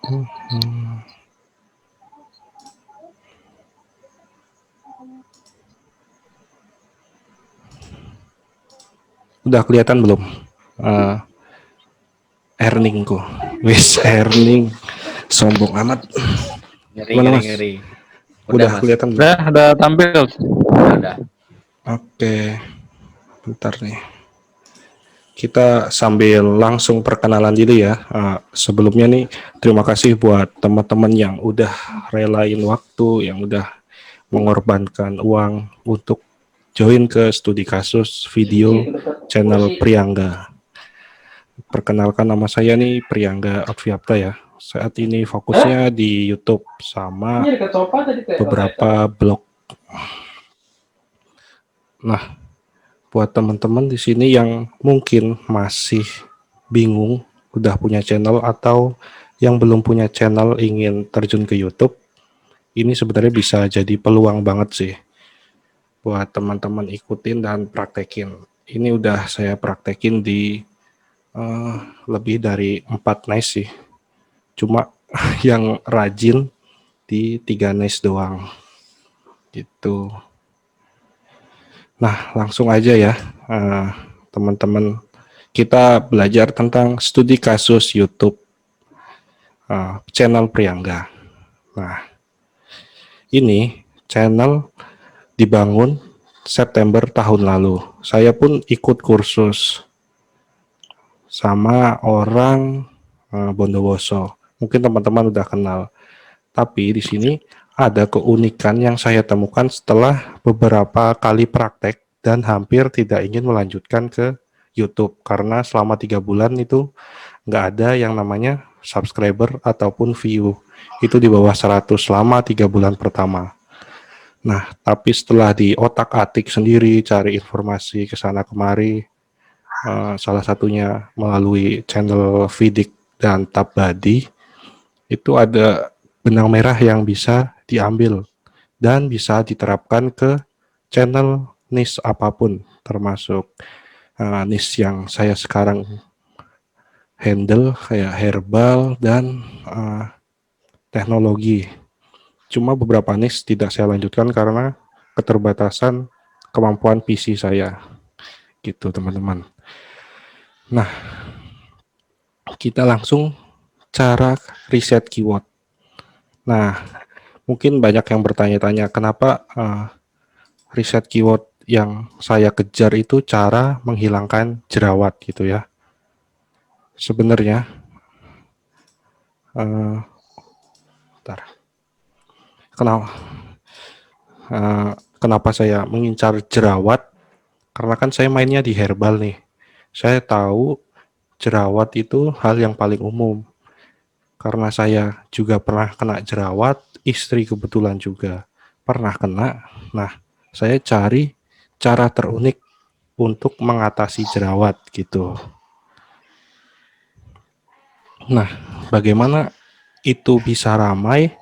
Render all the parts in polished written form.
Udah kelihatan belum? Earningku, wis earning, sombong amat. Ngeri, Gimana ngeri, mas? ngeri. Udah Mas. kelihatan belum? Udah tampil. Udah. Oke, bentar nih. Kita sambil langsung perkenalan dulu ya. Sebelumnya nih, terima kasih buat teman-teman yang udah relain waktu, yang udah mengorbankan uang untuk join ke studi kasus video channel Priangga. Perkenalkan, nama saya nih Priangga Adviapta ya. Saat ini fokusnya di YouTube sama beberapa blog. Nah, buat teman-teman di sini yang mungkin masih bingung udah punya channel atau yang belum punya channel ingin terjun ke YouTube, ini sebenarnya bisa jadi peluang banget sih buat teman-teman ikutin dan praktekin. Ini udah saya praktekin di lebih dari 4 niche sih, cuma yang rajin di 3 niche doang gitu. Nah, langsung aja ya teman-teman, kita belajar tentang studi kasus YouTube channel Priangga. Nah, ini channel dibangun September tahun lalu. Saya pun ikut kursus sama orang Bondowoso. Mungkin teman-teman udah kenal. Tapi di sini ada keunikan yang saya temukan setelah beberapa kali praktek dan hampir tidak ingin melanjutkan ke YouTube karena selama 3 bulan itu nggak ada yang namanya subscriber ataupun view. Itu di bawah 100 selama 3 bulan pertama. Nah, tapi setelah di otak-atik sendiri, cari informasi ke sana kemari, salah satunya melalui channel Vidik dan Tabadi, itu ada benang merah yang bisa diambil dan bisa diterapkan ke channel niche apapun, termasuk niche yang saya sekarang handle kayak herbal dan teknologi. Cuma beberapa niche tidak saya lanjutkan karena keterbatasan kemampuan PC saya. Gitu teman-teman. Nah, kita langsung cara riset keyword. Nah, mungkin banyak yang bertanya-tanya kenapa riset keyword yang saya kejar itu cara menghilangkan jerawat gitu ya. Sebenarnya kenapa saya mengincar jerawat? Karena kan saya mainnya di herbal nih. Saya tahu jerawat itu hal yang paling umum. Karena saya juga pernah kena jerawat, istri kebetulan juga pernah kena. Nah, saya cari cara terunik untuk mengatasi jerawat gitu. Nah, bagaimana itu bisa ramai?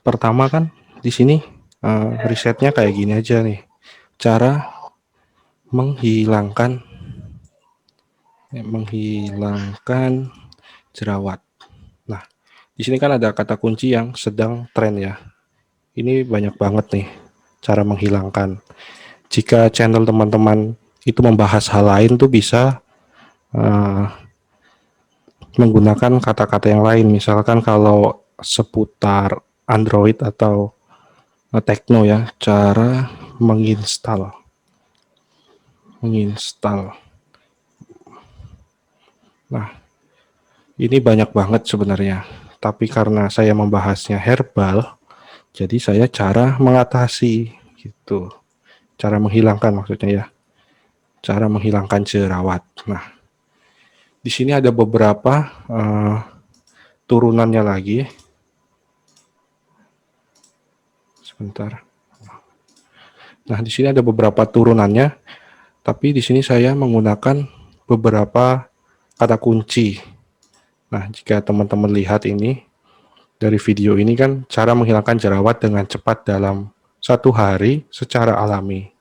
Pertama kan di sini risetnya kayak gini aja nih. Cara menghilangkan jerawat. Nah, di sini kan ada kata kunci yang sedang tren ya. Ini banyak banget nih cara menghilangkan. Jika channel teman-teman itu membahas hal lain tuh bisa menggunakan kata-kata yang lain. Misalkan kalau seputar Android atau Tekno ya, cara menginstal. Nah, ini banyak banget sebenarnya. Tapi karena saya membahasnya herbal, jadi saya cara mengatasi gitu. Cara menghilangkan maksudnya ya. Cara menghilangkan jerawat. Nah, di sini ada beberapa turunannya lagi. Sebentar. Nah, di sini ada beberapa turunannya, tapi di sini saya menggunakan beberapa kata kunci. Nah, jika teman-teman lihat ini dari video ini kan cara menghilangkan jerawat dengan cepat dalam 1 hari secara alami.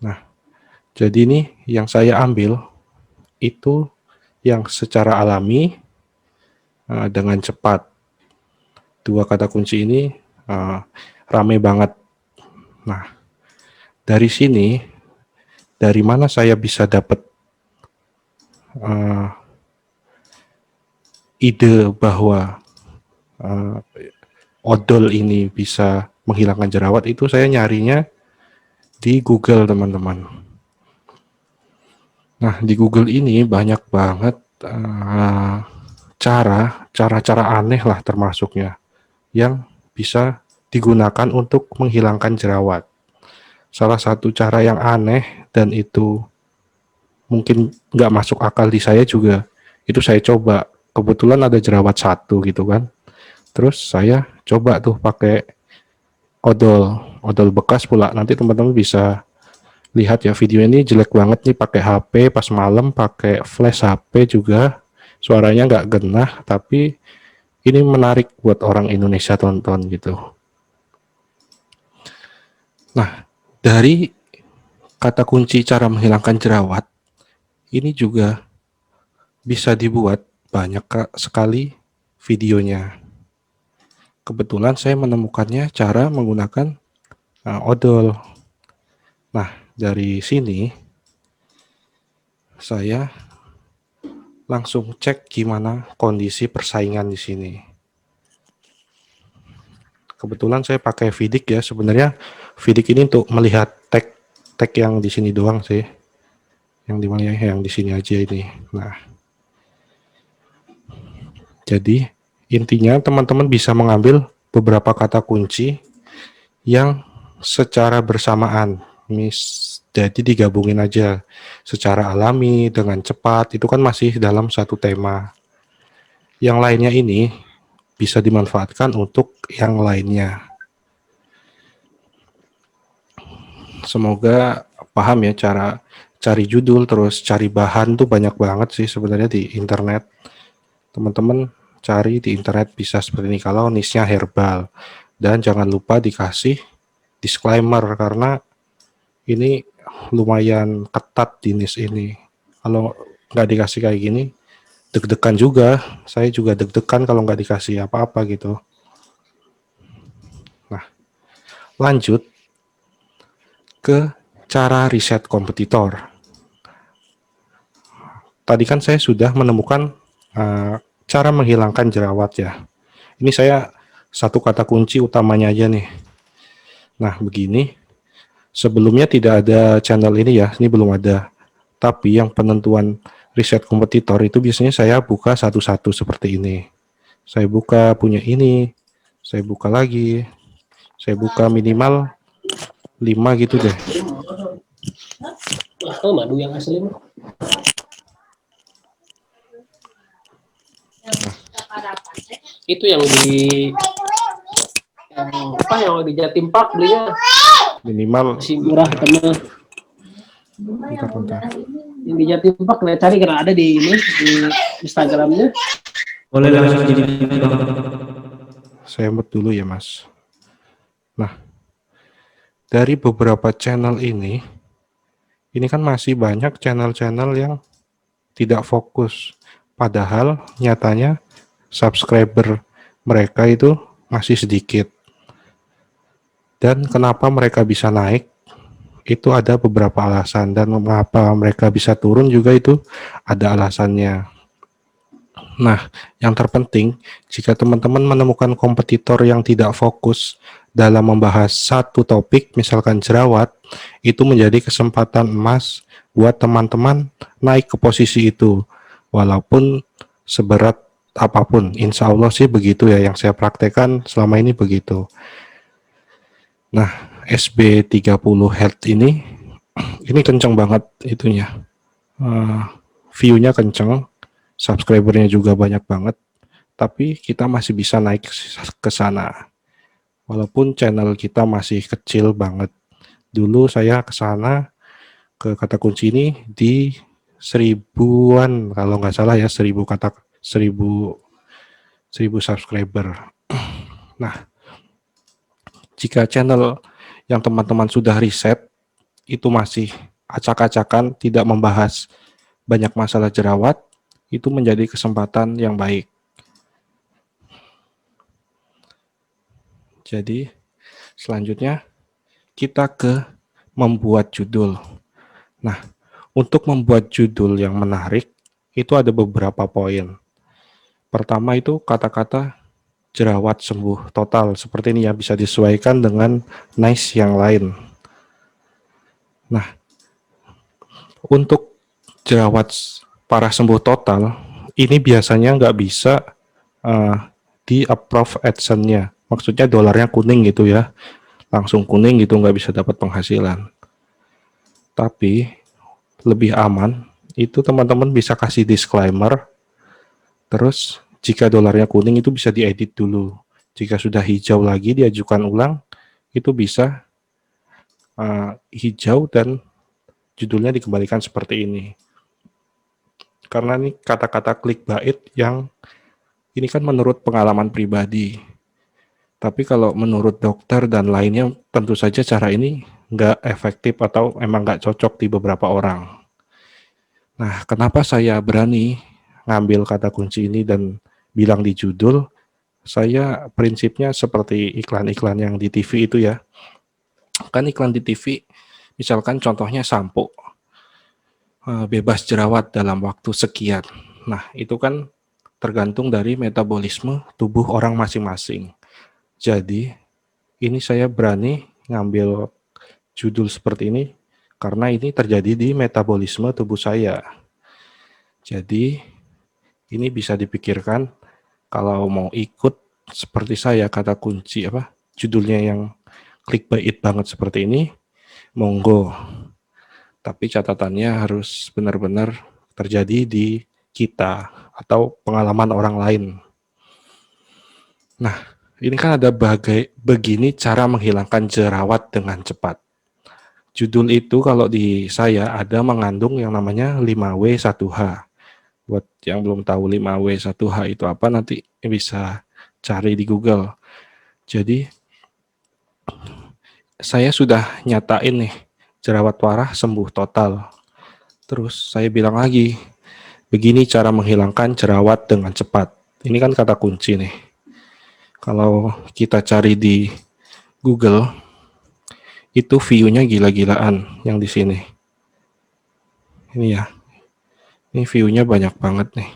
Nah, jadi ini yang saya ambil itu yang secara alami dengan cepat. Dua kata kunci ini rame banget. Nah, dari sini, dari mana saya bisa dapat ide bahwa odol ini bisa menghilangkan jerawat? Itu saya nyarinya di Google, teman-teman. Nah, di Google ini banyak banget cara-cara aneh lah termasuknya yang bisa digunakan untuk menghilangkan jerawat. Salah satu cara yang aneh dan itu mungkin nggak masuk akal di saya juga, itu saya coba. Kebetulan ada jerawat satu gitu kan. Terus saya coba tuh pakai odol bekas pula. Nanti teman-teman bisa lihat ya, video ini jelek banget nih pakai HP pas malam, pakai flash HP juga. Suaranya nggak genah, tapi ini menarik buat orang Indonesia tonton gitu. Nah, dari kata kunci cara menghilangkan jerawat, ini juga bisa dibuat banyak sekali videonya. Kebetulan saya menemukannya cara menggunakan odol. Nah, dari sini saya langsung cek gimana kondisi persaingan di sini. Kebetulan saya pakai Vidic ya. Sebenarnya Vidic ini untuk melihat tag yang di sini doang sih. Yang di mana, yang di sini aja ini. Nah, jadi intinya teman-teman bisa mengambil beberapa kata kunci yang secara bersamaan. Jadi digabungin aja secara alami dengan cepat, itu kan masih dalam satu tema. Yang lainnya ini bisa dimanfaatkan untuk yang lainnya. Semoga paham ya cara cari judul, terus cari bahan tuh banyak banget sih sebenarnya di internet. Teman-teman cari di internet bisa seperti ini kalau niche-nya herbal. Dan jangan lupa dikasih disclaimer karena ini lumayan ketat di niche ini. Kalau nggak dikasih kayak gini, deg-degan juga. Saya juga deg-degan kalau nggak dikasih apa-apa gitu. Nah, lanjut ke cara riset kompetitor. Tadi kan saya sudah menemukan cara menghilangkan jerawat ya. Ini saya satu kata kunci utamanya aja nih. Nah, begini. Sebelumnya tidak ada channel ini ya, ini belum ada. Tapi yang penentuan riset kompetitor itu biasanya saya buka satu-satu seperti ini. Saya buka punya ini, saya buka lagi, saya buka minimal 5 gitu deh. Oh, madu yang asli mah. Itu yang di yang di Jatim Park belinya Minimal masih murah teman. bentar. Yang di Jatim Park saya cari karena ada di ini di Instagramnya. Boleh langsung jadi Saya mute dulu ya, Mas. Nah, dari beberapa channel ini kan masih banyak channel-channel yang tidak fokus. Padahal nyatanya subscriber mereka itu masih sedikit. Dan kenapa mereka bisa naik? Itu ada beberapa alasan, dan mengapa mereka bisa turun juga itu ada alasannya. Nah, yang terpenting, jika teman-teman menemukan kompetitor yang tidak fokus dalam membahas satu topik, misalkan jerawat, itu menjadi kesempatan emas buat teman-teman naik ke posisi itu. Walaupun seberat apapun, insya Allah sih begitu ya, yang saya praktekkan selama ini begitu. Nah, SB30 Health ini kenceng banget itunya. View-nya kenceng, subscribernya juga banyak banget, tapi kita masih bisa naik ke sana. Walaupun channel kita masih kecil banget. Dulu saya ke sana, ke kata kunci ini di 1000-an kalau nggak salah ya, 1000 subscriber. Nah, jika channel yang teman-teman sudah riset itu masih acak-acakan, tidak membahas banyak masalah jerawat, itu menjadi kesempatan yang baik. Jadi selanjutnya kita ke membuat judul. Nah, untuk membuat judul yang menarik itu ada beberapa poin. Pertama itu kata-kata jerawat sembuh total seperti ini ya, bisa disesuaikan dengan nice yang lain. Nah, untuk jerawat parah sembuh total ini biasanya nggak bisa di approve AdSense-nya. Maksudnya dolarnya kuning gitu ya, langsung kuning gitu, nggak bisa dapat penghasilan. Tapi lebih aman itu teman-teman bisa kasih disclaimer. Terus jika dolarnya kuning itu bisa diedit dulu. Jika sudah hijau lagi diajukan ulang, itu bisa hijau dan judulnya dikembalikan seperti ini. Karena ini kata-kata clickbait yang ini kan menurut pengalaman pribadi. Tapi kalau menurut dokter dan lainnya, tentu saja cara ini nggak efektif atau emang nggak cocok di beberapa orang. Nah, kenapa saya berani ngambil kata kunci ini dan bilang di judul? Saya prinsipnya seperti iklan-iklan yang di TV itu ya. Kan iklan di TV, misalkan contohnya sampo, bebas jerawat dalam waktu sekian. Nah, itu kan tergantung dari metabolisme tubuh orang masing-masing. Jadi, ini saya berani ngambil judul seperti ini karena ini terjadi di metabolisme tubuh saya. Jadi, ini bisa dipikirkan kalau mau ikut seperti saya, kata kunci judulnya yang clickbait banget seperti ini, monggo. Tapi catatannya harus benar-benar terjadi di kita atau pengalaman orang lain. Nah, ini kan ada begini cara menghilangkan jerawat dengan cepat. Judul itu kalau di saya ada mengandung yang namanya 5W1H. Buat yang belum tahu 5W1H itu apa, nanti bisa cari di Google. Jadi saya sudah nyatain nih, jerawat parah sembuh total. Terus saya bilang lagi, begini cara menghilangkan jerawat dengan cepat. Ini kan kata kunci nih. Kalau kita cari di Google, itu view-nya gila-gilaan yang di sini. Ini ya, ini view-nya banyak banget nih.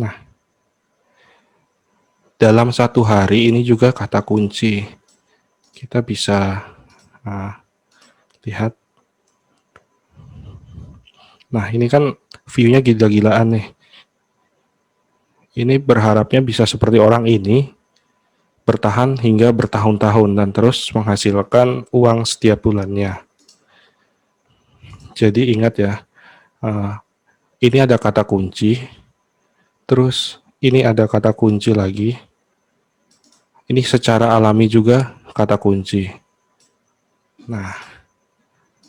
Nah, dalam satu hari ini juga kata kunci. Kita bisa lihat. Nah, ini kan view-nya gila-gilaan nih. Ini berharapnya bisa seperti orang ini, bertahan hingga bertahun-tahun dan terus menghasilkan uang setiap bulannya. Jadi ingat ya, ini ada kata kunci, terus ini ada kata kunci lagi. Ini secara alami juga kata kunci. Nah,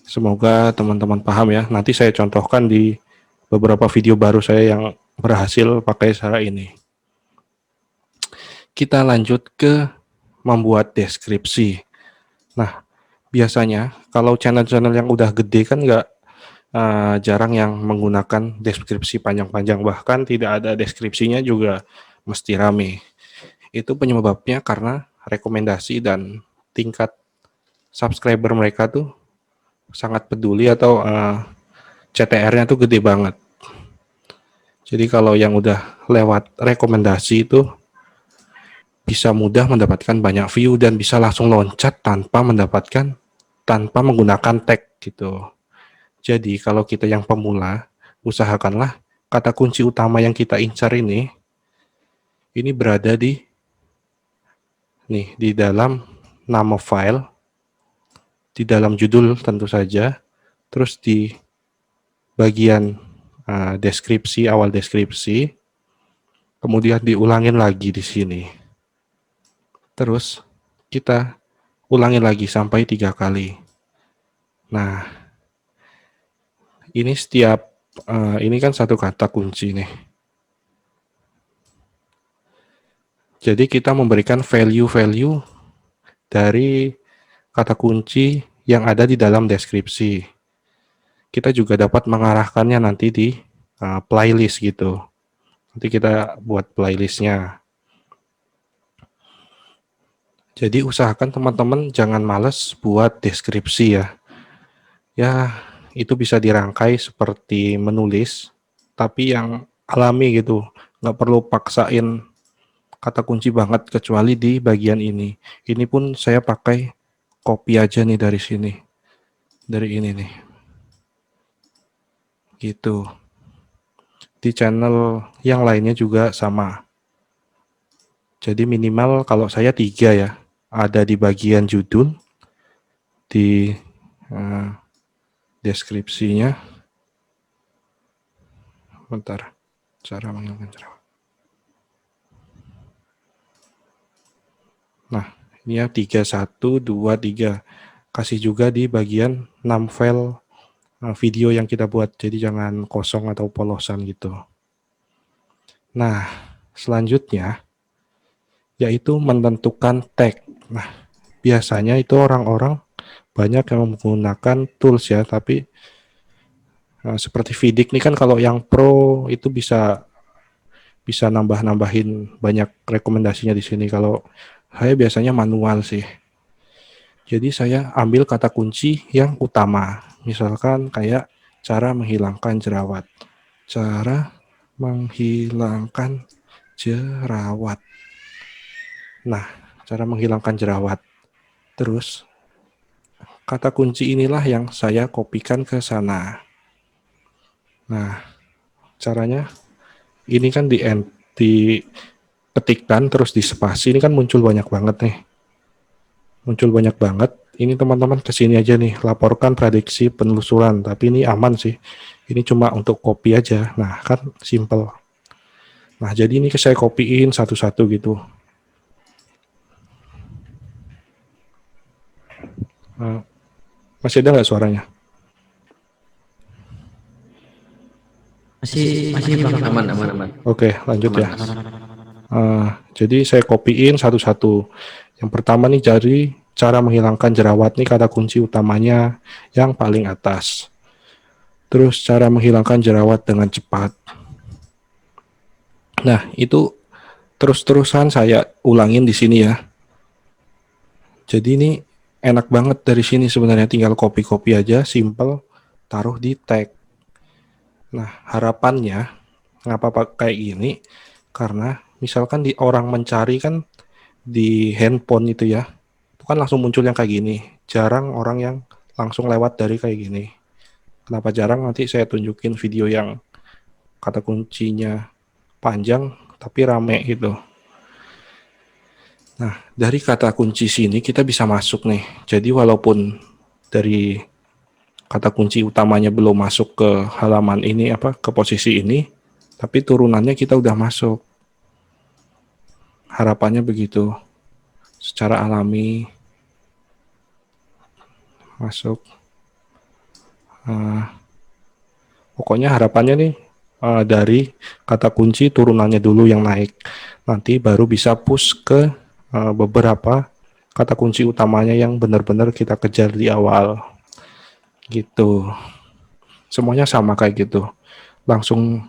semoga teman-teman paham ya. Nanti saya contohkan di beberapa video baru saya yang berhasil pakai cara ini. Kita lanjut ke membuat deskripsi. Nah, biasanya kalau channel-channel yang udah gede kan jarang yang menggunakan deskripsi panjang-panjang, bahkan tidak ada deskripsinya juga mesti rame. Itu penyebabnya karena rekomendasi dan tingkat subscriber mereka tuh sangat peduli atau CTR-nya tuh gede banget. Jadi kalau yang udah lewat rekomendasi itu bisa mudah mendapatkan banyak view dan bisa langsung loncat tanpa menggunakan tag gitu. Jadi kalau kita yang pemula, usahakanlah kata kunci utama yang kita incar ini berada di dalam nama file, di dalam judul tentu saja, terus di bagian deskripsi, awal deskripsi, kemudian diulangin lagi di sini. Terus kita ulangin lagi sampai 3 kali. Nah, ini ini kan satu kata kunci nih. Jadi kita memberikan value-value dari kata kunci yang ada di dalam deskripsi. Kita juga dapat mengarahkannya nanti di playlist gitu. Nanti kita buat playlistnya. Jadi usahakan teman-teman jangan males buat deskripsi ya. Ya, itu bisa dirangkai seperti menulis, tapi yang alami gitu. Nggak perlu paksain kata kunci banget kecuali di bagian ini. Ini pun saya pakai copy aja nih dari sini. Dari ini nih. Gitu. Di channel yang lainnya juga sama. Jadi minimal kalau saya 3 ya. Ada di bagian judul, di eh, deskripsinya. Bentar. Cara menghilangkan jerawat. Nah, ini ya 3, 1, 2, 3. Kasih juga di bagian 6 file video yang kita buat. Jadi jangan kosong atau polosan gitu. Nah, selanjutnya yaitu menentukan tag. Nah, biasanya itu orang-orang banyak yang menggunakan tools ya, tapi seperti Vidic nih kan kalau yang pro itu bisa nambah-nambahin banyak rekomendasinya di sini. Kalau saya biasanya manual sih. Jadi saya ambil kata kunci yang utama. Misalkan kayak cara menghilangkan jerawat. Cara menghilangkan jerawat. Nah, cara menghilangkan jerawat. Terus kata kunci inilah yang saya kopikan ke sana. Nah, caranya ini kan diketikkan terus di spasi, ini kan muncul banyak banget nih. Muncul banyak banget. Ini teman-teman kesini aja nih, laporkan prediksi penelusuran. Tapi ini aman sih. Ini cuma untuk copy aja. Nah, kan simple. Nah, jadi ini saya copyin satu-satu gitu. Masih ada nggak suaranya? Masih Bang, aman. Oke, lanjut ya. Jadi saya copyin satu-satu. Yang pertama nih jadi cara menghilangkan jerawat nih kata kunci utamanya yang paling atas. Terus cara menghilangkan jerawat dengan cepat. Nah, itu terus-terusan saya ulangin di sini ya. Jadi ini enak banget dari sini sebenarnya, tinggal copy-copy aja, simple, taruh di tag. Nah, harapannya ngapa pakai gini? Karena misalkan di orang mencari kan di handphone itu ya, itu kan langsung muncul yang kayak gini. Jarang orang yang langsung lewat dari kayak gini. Kenapa jarang? Nanti saya tunjukin video yang kata kuncinya panjang tapi rame gitu. Nah, dari kata kunci sini kita bisa masuk nih. Jadi walaupun dari kata kunci utamanya belum masuk ke halaman ini ke posisi ini, tapi turunannya kita udah masuk. Harapannya begitu. Secara alami masuk. Pokoknya harapannya nih dari kata kunci turunannya dulu yang naik. Nanti baru bisa push ke beberapa kata kunci utamanya yang benar-benar kita kejar di awal. Gitu. Semuanya sama kayak gitu. Langsung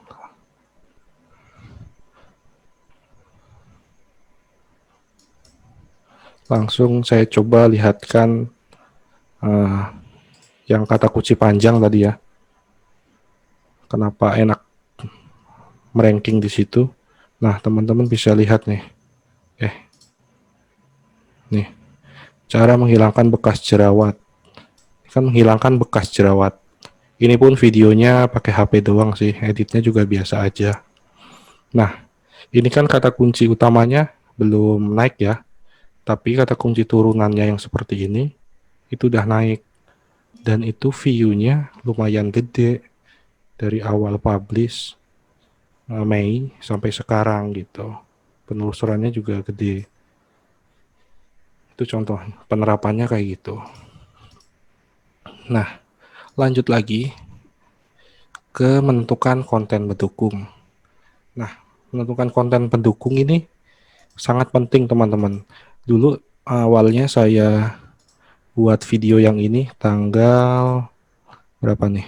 saya coba lihatkan yang kata kunci panjang tadi ya. Kenapa enak meranking di situ? Nah, teman-teman bisa lihat nih. Nih, cara menghilangkan bekas jerawat. Kan menghilangkan bekas jerawat. Ini pun videonya pakai HP doang sih, editnya juga biasa aja. Nah, ini kan kata kunci utamanya belum naik ya, tapi kata kunci turunannya yang seperti ini, itu udah naik. Dan itu view-nya lumayan gede dari awal publish Mei sampai sekarang gitu. Penelusurannya juga gede. Itu contoh penerapannya kayak gitu. Nah, lanjut lagi ke menentukan konten pendukung. Nah, menentukan konten pendukung ini sangat penting teman-teman. Dulu awalnya saya buat video yang ini tanggal berapa nih?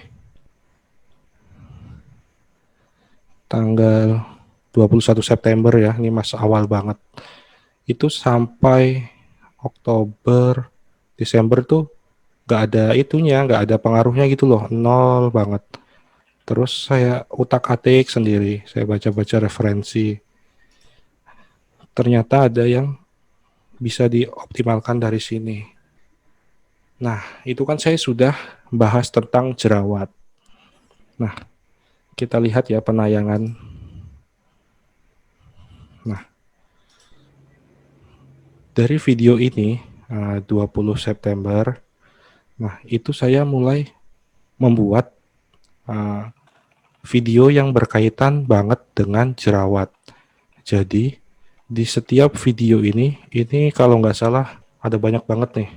Tanggal 21 September ya, ini mas awal banget. Itu sampai Oktober, Desember tuh nggak ada itunya, nggak ada pengaruhnya gitu loh, nol banget. Terus saya utak-atik sendiri, saya baca-baca referensi. Ternyata ada yang bisa dioptimalkan dari sini. Nah, itu kan saya sudah bahas tentang jerawat. Nah, kita lihat ya penayangan. Nah, dari video ini 20 September, nah itu saya mulai membuat uh, video yang berkaitan banget dengan jerawat. Jadi di setiap video ini kalau nggak salah ada banyak banget nih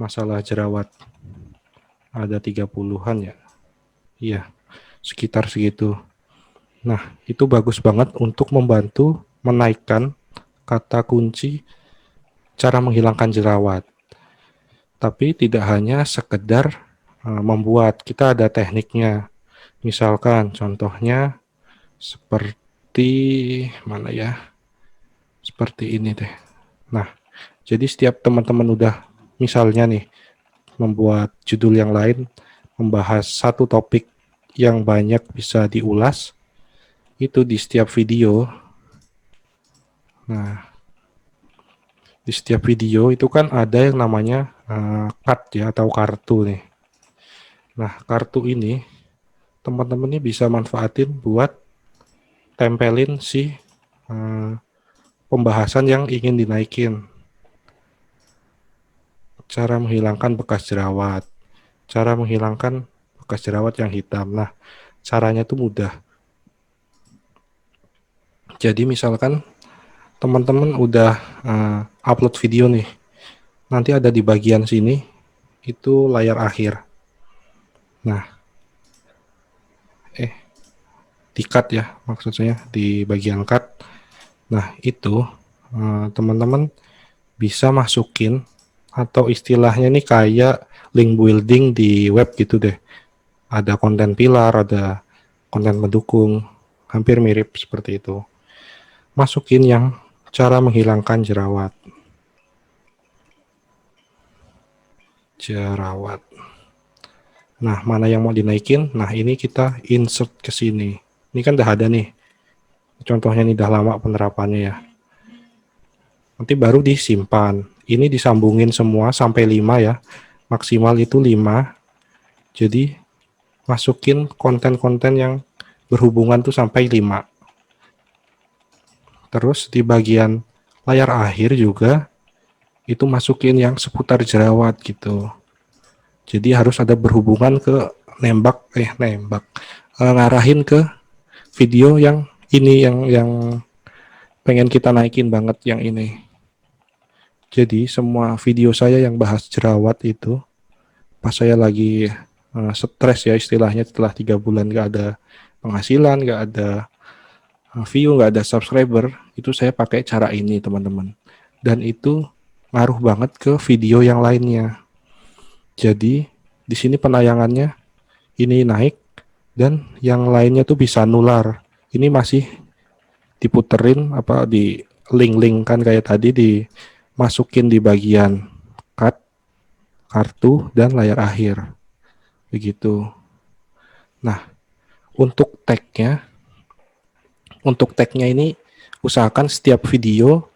masalah jerawat. Ada 30-an ya. Iya, sekitar segitu. Nah, itu bagus banget untuk membantu menaikkan kata kunci cara menghilangkan jerawat. Tapi tidak hanya sekedar membuat, kita ada tekniknya. Misalkan contohnya seperti mana ya? Seperti ini deh. Nah, jadi setiap teman-teman udah misalnya nih membuat judul yang lain, membahas satu topik yang banyak bisa diulas, itu di setiap video. Nah, di setiap video itu kan ada yang namanya cut ya atau kartu nih. Nah, kartu ini teman-teman ini bisa manfaatin buat tempelin si pembahasan yang ingin dinaikin. Cara menghilangkan bekas jerawat, cara menghilangkan bekas jerawat yang hitam. Nah, caranya tuh mudah. Jadi misalkan teman-teman udah upload video nih, nanti ada di bagian sini itu layar akhir. Nah, di cut ya maksudnya di bagian cut. Nah, itu teman-teman bisa masukin atau istilahnya nih kayak link building di web gitu deh. Ada konten pilar, ada konten pendukung, hampir mirip seperti itu. Masukin yang cara menghilangkan jerawat. Nah, mana yang mau dinaikin? Nah, ini kita insert ke sini. Ini kan udah ada nih. Contohnya ini udah lama penerapannya ya. Nanti baru disimpan. Ini disambungin semua sampai 5 ya. Maksimal itu 5. Jadi masukin konten-konten yang berhubungan tuh sampai 5. Terus di bagian layar akhir juga itu masukin yang seputar jerawat gitu. Jadi harus ada berhubungan ke ngarahin ke video yang ini yang pengen kita naikin banget yang ini. Jadi semua video saya yang bahas jerawat itu pas saya lagi stres ya istilahnya setelah 3 bulan gak ada penghasilan, gak ada view, gak ada subscriber, itu saya pakai cara ini teman-teman. Dan itu ngaruh banget ke video yang lainnya. Jadi di sini penayangannya ini naik dan yang lainnya tuh bisa nular. Ini masih diputerin apa di link-link kan kayak tadi dimasukin di bagian cut, kartu dan layar akhir. Begitu. Nah, untuk tagnya ini usahakan setiap video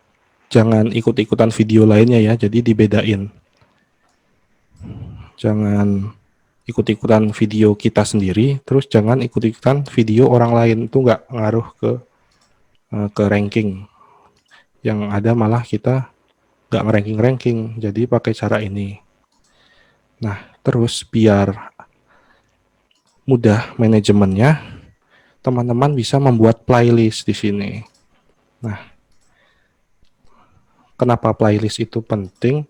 jangan ikut-ikutan video lainnya ya, jadi dibedain. Jangan ikut-ikutan video kita sendiri, terus jangan ikut-ikutan video orang lain, itu nggak ngaruh ke ranking. Yang ada malah kita nggak nge-ranking, jadi pakai cara ini. Nah, terus biar mudah manajemennya, teman-teman bisa membuat playlist di sini. Nah, kenapa playlist itu penting?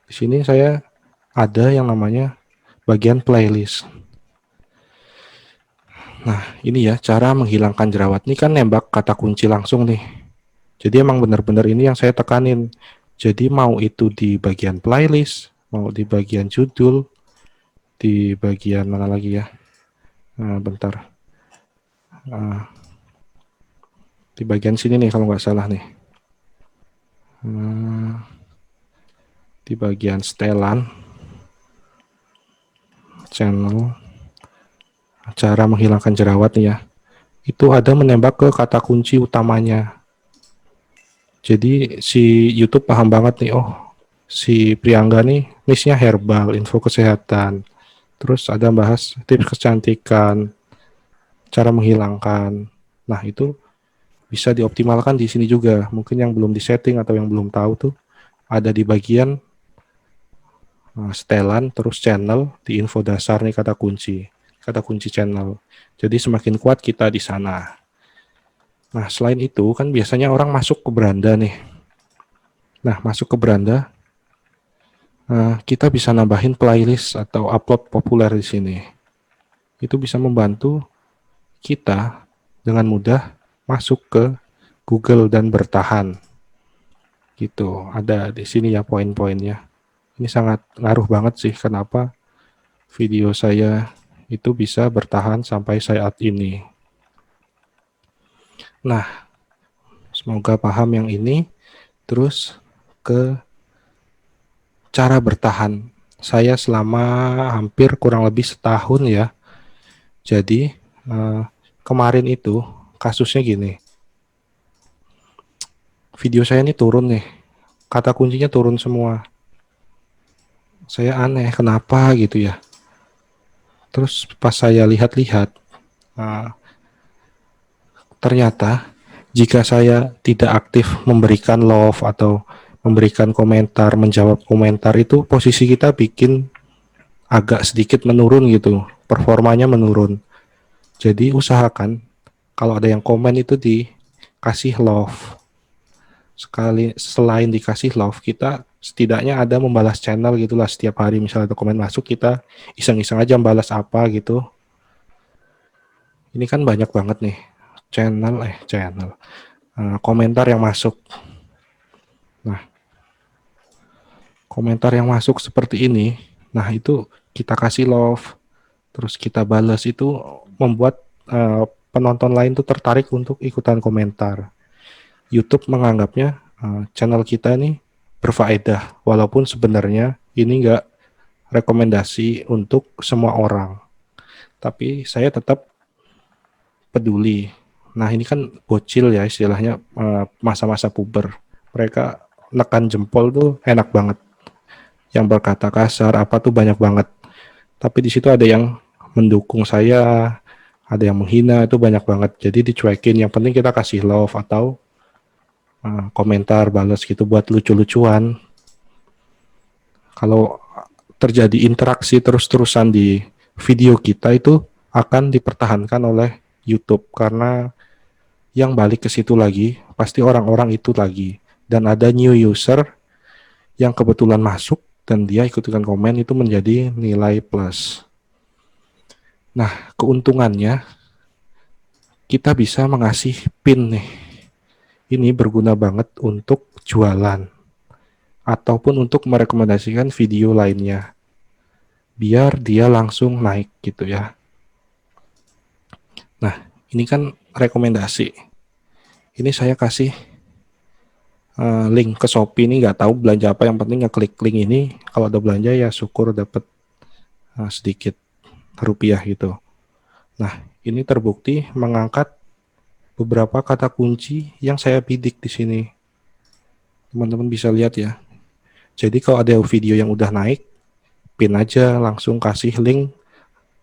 Di sini saya ada yang namanya bagian playlist. Nah, ini ya cara menghilangkan jerawat. Ini kan nembak kata kunci langsung nih. Jadi emang benar-benar ini yang saya tekanin. Jadi mau itu di bagian playlist, mau di bagian judul, di bagian mana lagi ya? Bentar. Di bagian sini nih kalau nggak salah nih. di bagian setelan channel, cara menghilangkan jerawat nih ya. Itu ada menembak ke kata kunci utamanya. Jadi si YouTube paham banget nih, oh si Priangga nih niche-nya herbal, info kesehatan. Terus ada bahas tips kecantikan, cara menghilangkan. Nah, itu bisa dioptimalkan di sini juga. Mungkin yang belum disetting atau yang belum tahu tuh ada di bagian setelan, terus channel, di info dasar nih kata kunci channel. Jadi semakin kuat kita di sana. Nah, selain itu kan biasanya orang masuk ke beranda nih. Nah, masuk ke beranda, kita bisa nambahin playlist atau upload populer di sini. Itu bisa membantu kita dengan mudah masuk ke Google dan bertahan. Gitu. Ada di sini ya poin-poinnya. Ini sangat ngaruh banget sih kenapa video saya itu bisa bertahan sampai saat ini. Nah, semoga paham yang ini. Terus ke cara bertahan. Saya selama hampir kurang lebih setahun ya. Jadi kemarin itu kasusnya gini. Video saya ini turun nih. Kata kuncinya turun semua. Saya aneh, kenapa gitu ya. Terus pas saya lihat-lihat, ternyata jika saya tidak aktif memberikan love atau memberikan komentar, menjawab komentar, itu posisi kita bikin agak sedikit menurun gitu, performanya menurun. Jadi usahakan kalau ada yang komen itu dikasih love. Sekali selain dikasih love, kita setidaknya ada membalas channel gitulah setiap hari. Misalnya ada komen masuk, kita iseng-iseng aja membalas apa gitu. Ini kan banyak banget nih channel komentar yang masuk. Nah, komentar yang masuk seperti ini, nah itu kita kasih love, terus kita balas, itu membuat penonton lain tuh tertarik untuk ikutan komentar. YouTube menganggapnya channel kita ini berfaedah, walaupun sebenarnya ini enggak rekomendasi untuk semua orang. Tapi saya tetap peduli. Nah, ini kan bocil ya istilahnya, masa-masa puber. Mereka nekan jempol tuh enak banget. Yang berkata kasar apa tuh banyak banget. Tapi di situ ada yang mendukung saya, ada yang menghina, itu banyak banget. Jadi dicuekin. Yang penting kita kasih love atau komentar, balas gitu buat lucu-lucuan. Kalau terjadi interaksi terus-terusan di video kita, itu akan dipertahankan oleh YouTube karena yang balik ke situ lagi pasti orang-orang itu lagi, dan ada new user yang kebetulan masuk dan dia ikutkan komen, itu menjadi nilai plus. Nah, keuntungannya kita bisa mengasih pin nih. Ini berguna banget untuk jualan ataupun untuk merekomendasikan video lainnya biar dia langsung naik gitu ya. Nah, ini kan rekomendasi. Ini saya kasih link ke Shopee, ini nggak tahu belanja apa, yang penting ngeklik link ini, kalau ada belanja ya syukur dapat sedikit rupiah gitu. Nah, ini terbukti mengangkat beberapa kata kunci yang saya bidik di sini. Teman-teman bisa lihat ya. Jadi kalau ada video yang udah naik, pin aja, langsung kasih link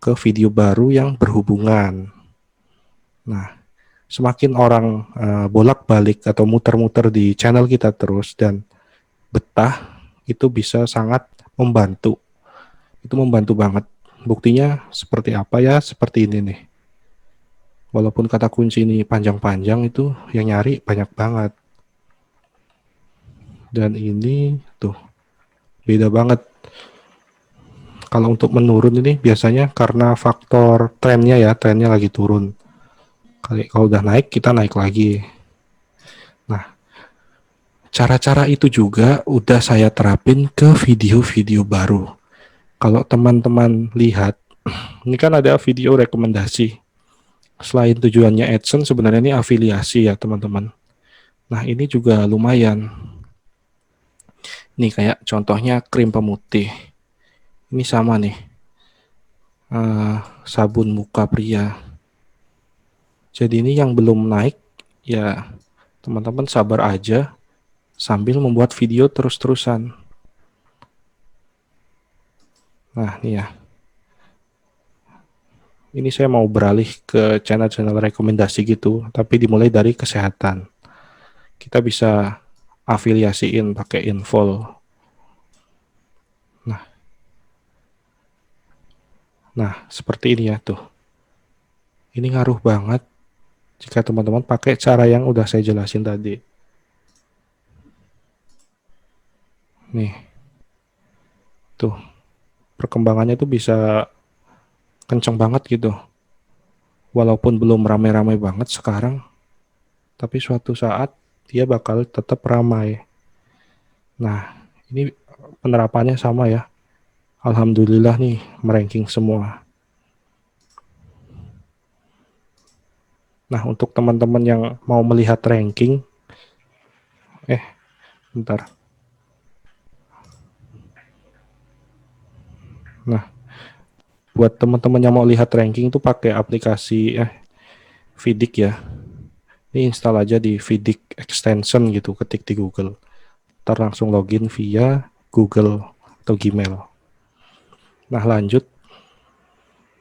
ke video baru yang berhubungan. Nah, semakin orang bolak-balik atau muter-muter di channel kita terus dan betah, itu bisa sangat membantu. Itu membantu banget. Buktinya seperti apa ya? Seperti ini nih. Walaupun kata kunci ini panjang-panjang, itu yang nyari banyak banget. Dan ini tuh beda banget. Kalau untuk menurun ini biasanya karena faktor trennya ya, trennya lagi turun. Kalau udah naik, kita naik lagi. Nah, cara-cara itu juga udah saya terapin ke video-video baru. Kalau teman-teman lihat, ini kan ada video rekomendasi. Selain tujuannya AdSense, sebenarnya ini afiliasi ya teman-teman. Nah, ini juga lumayan. Nih kayak contohnya krim pemutih. Ini sama nih. Sabun muka pria. Jadi ini yang belum naik, ya teman-teman sabar aja sambil membuat video terus-terusan. Nah, nih ya. Ini saya mau beralih ke channel-channel rekomendasi gitu, tapi dimulai dari kesehatan. Kita bisa afiliasiin pakai Infol. Nah, seperti ini ya tuh. Ini ngaruh banget jika teman-teman pakai cara yang udah saya jelasin tadi. Nih, tuh perkembangannya tuh bisa kenceng banget gitu. Walaupun belum ramai-ramai banget sekarang, tapi suatu saat dia bakal tetap ramai. Nah, ini penerapannya sama ya. Alhamdulillah nih, meranking semua. Nah, untuk teman-teman yang mau melihat ranking, bentar. Nah, buat teman-teman yang mau lihat ranking tuh pakai aplikasi Vidic ya. Ini install aja di Vidic Extension gitu, ketik di Google. Ntar langsung login via Google atau Gmail. Nah, lanjut.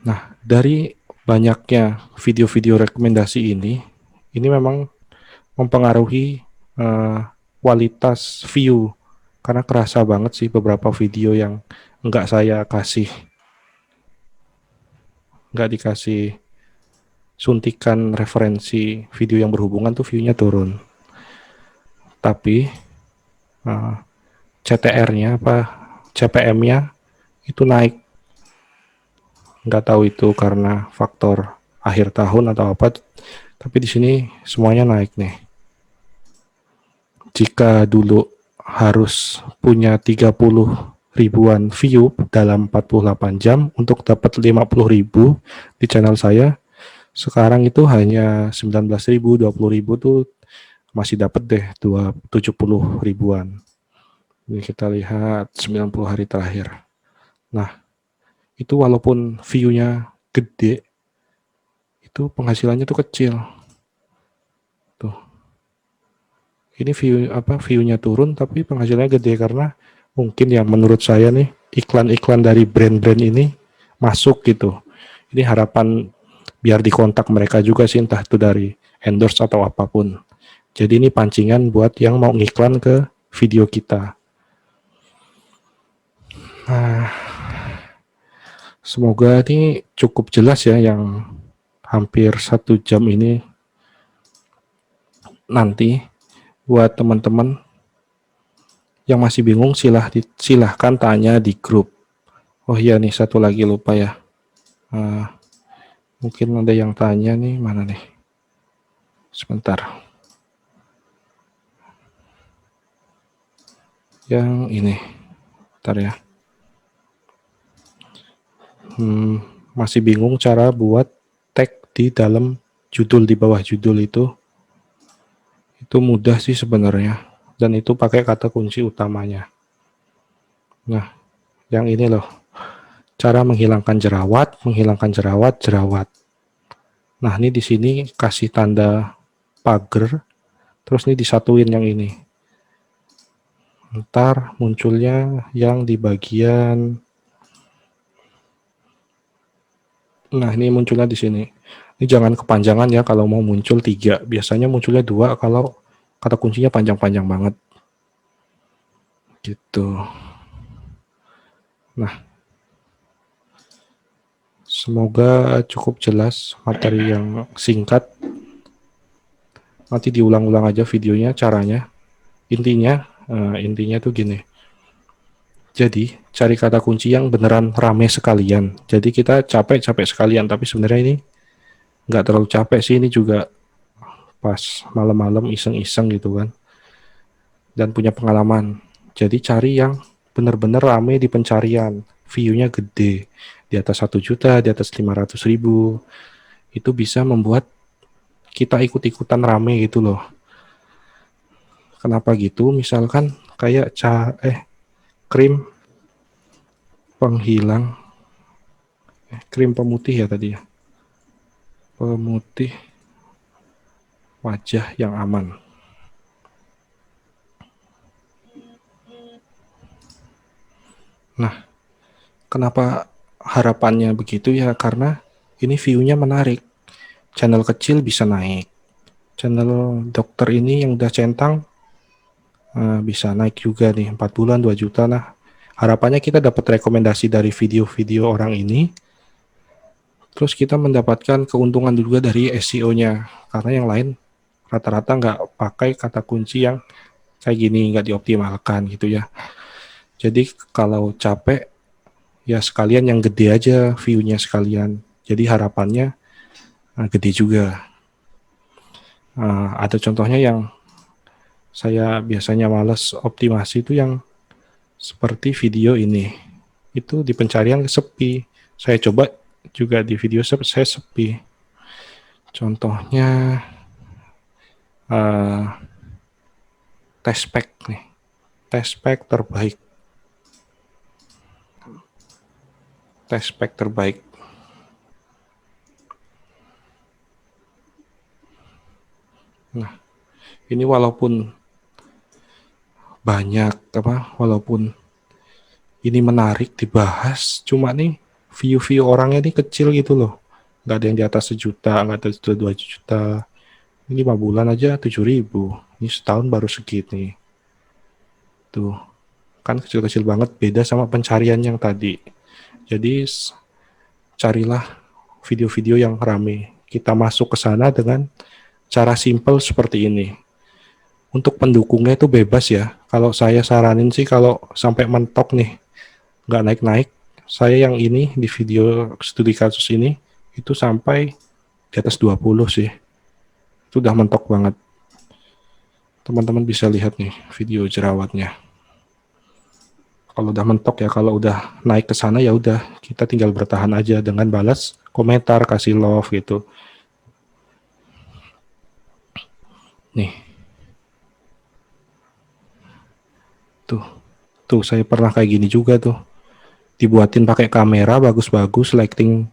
Nah, dari banyaknya video-video rekomendasi ini memang mempengaruhi kualitas view, karena kerasa banget sih beberapa video yang nggak dikasih suntikan referensi video yang berhubungan tuh view-nya turun. Tapi CTR-nya CPM-nya itu naik. Nggak tahu itu karena faktor akhir tahun atau apa, tapi di sini semuanya naik nih. Jika dulu harus punya 30 ribuan view dalam 48 jam untuk dapat 50.000 di channel saya, sekarang itu hanya 19.000, 20.000 tuh masih dapat deh 70 ribuan. Ini kita lihat 90 hari terakhir. Nah, itu walaupun view-nya gede, itu penghasilannya tuh kecil. Tuh. Ini view-nya turun tapi penghasilannya gede karena mungkin yang menurut saya nih iklan-iklan dari brand-brand ini masuk gitu. Ini harapan biar dikontak mereka juga sih, entah itu dari endorse atau apapun. Jadi ini pancingan buat yang mau ngiklan ke video kita. Nah, semoga ini cukup jelas ya yang hampir 1 jam ini. Nanti buat teman-teman yang masih bingung silahkan tanya di grup. Oh iya nih, satu lagi lupa ya. Mungkin ada yang tanya nih, mana nih? Sebentar. Yang ini, bentar ya. Masih bingung cara buat tag di dalam judul, di bawah judul itu. Itu mudah sih sebenarnya, dan itu pakai kata kunci utamanya. Nah, yang ini loh, cara menghilangkan jerawat. Nah, ini di sini kasih tanda pagar, terus ini disatuin yang ini. Ntar munculnya yang di bagian, nah ini munculnya di sini. Ini jangan kepanjangan ya, kalau mau muncul 3, biasanya munculnya 2 kalau kata kuncinya panjang-panjang banget. Gitu. Nah, semoga cukup jelas materi yang singkat. Nanti diulang-ulang aja videonya, caranya. Intinya tuh gini. Jadi, cari kata kunci yang beneran rame sekalian. Jadi kita capek-capek sekalian, tapi sebenarnya ini nggak terlalu capek sih, ini juga pas malam-malam iseng-iseng gitu kan. Dan punya pengalaman. Jadi cari yang bener-bener rame di pencarian. View-nya gede. Di atas 1 juta, di atas 500.000. Itu bisa membuat kita ikut-ikutan rame gitu loh. Kenapa gitu? Misalkan kayak krim penghilang, krim pemutih ya tadi ya, pemutih wajah yang aman. Nah, kenapa harapannya begitu ya? Karena ini view-nya menarik. Channel kecil bisa naik. Channel dokter ini yang udah centang bisa naik juga nih, 4 bulan 2 juta. Nah, harapannya kita dapat rekomendasi dari video-video orang ini. Terus kita mendapatkan keuntungan juga dari SEO-nya. Karena yang lain rata-rata nggak pakai kata kunci yang kayak gini, nggak dioptimalkan gitu ya. Jadi kalau capek, ya sekalian yang gede aja view-nya sekalian. Jadi harapannya gede juga. Ada contohnya yang saya biasanya males optimasi itu yang seperti video ini. Itu di pencarian sepi. Saya coba juga di video saya sepi. Contohnya tespek nih. Tespek terbaik. Tespek terbaik. Nah, ini walaupun banyak walaupun ini menarik dibahas, cuma nih view orangnya nih kecil gitu loh, nggak ada yang di atas 1 juta, nggak ada 2 juta. Ini 5 bulan aja 7.000, ini setahun baru segini. Tuh kan kecil-kecil banget, beda sama pencarian yang tadi. Jadi carilah video-video yang rame, kita masuk ke sana dengan cara simple seperti ini. Untuk pendukungnya itu bebas ya. Kalau saya saranin sih kalau sampai mentok nih, nggak naik-naik, saya yang ini di video studi kasus ini, itu sampai di atas 20 sih. Itu udah mentok banget. Teman-teman bisa lihat nih video jerawatnya. Kalau udah mentok ya, kalau udah naik ke sana ya udah, kita tinggal bertahan aja dengan balas komentar, kasih love gitu. Nih. Tuh saya pernah kayak gini juga tuh. Dibuatin pakai kamera bagus-bagus, lighting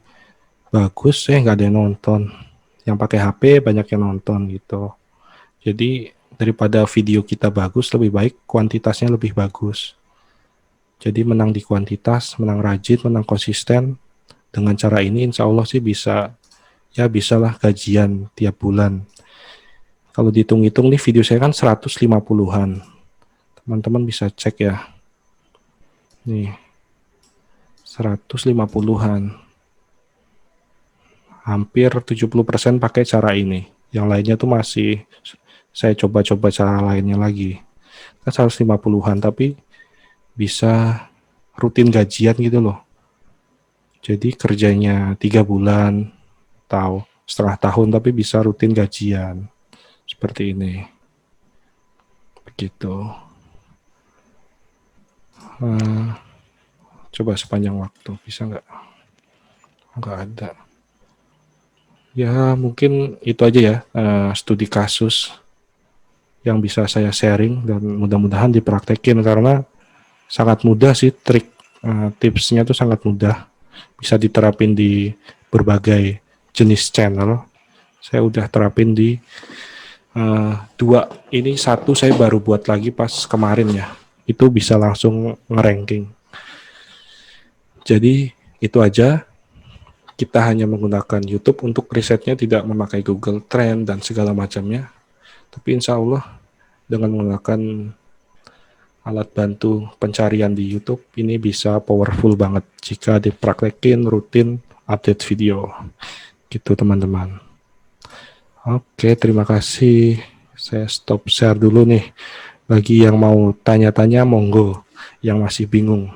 bagus, nggak ada yang nonton. Yang pakai HP banyak yang nonton gitu. Jadi daripada video kita bagus, lebih baik kuantitasnya lebih bagus. Jadi menang di kuantitas, menang rajin, menang konsisten. Dengan cara ini insya Allah sih bisa, ya bisalah gajian tiap bulan. Kalau dihitung-hitung nih video saya kan 150-an. Teman-teman bisa cek ya. Nih, 150-an. Hampir 70% pakai cara ini. Yang lainnya tuh masih saya coba-coba cara lainnya lagi. Kan 150-an, tapi bisa rutin gajian gitu loh. Jadi kerjanya 3 bulan atau setengah tahun, tapi bisa rutin gajian. Seperti ini. Begitu. Coba sepanjang waktu, bisa nggak? Nggak ada. Ya mungkin itu aja ya, studi kasus yang bisa saya sharing dan mudah-mudahan dipraktekin karena sangat mudah sih, tipsnya tuh sangat mudah, bisa diterapin di berbagai jenis channel. Saya udah terapin di 2, ini 1 saya baru buat lagi pas kemarin ya, itu bisa langsung ngeranking. Jadi itu aja, kita hanya menggunakan YouTube untuk risetnya, tidak memakai Google Trend dan segala macamnya, tapi insya Allah dengan menggunakan alat bantu pencarian di YouTube ini bisa powerful banget jika dipraktekin rutin update video gitu teman-teman. Oke, terima kasih, saya stop share dulu nih. Bagi yang mau tanya-tanya monggo, yang masih bingung.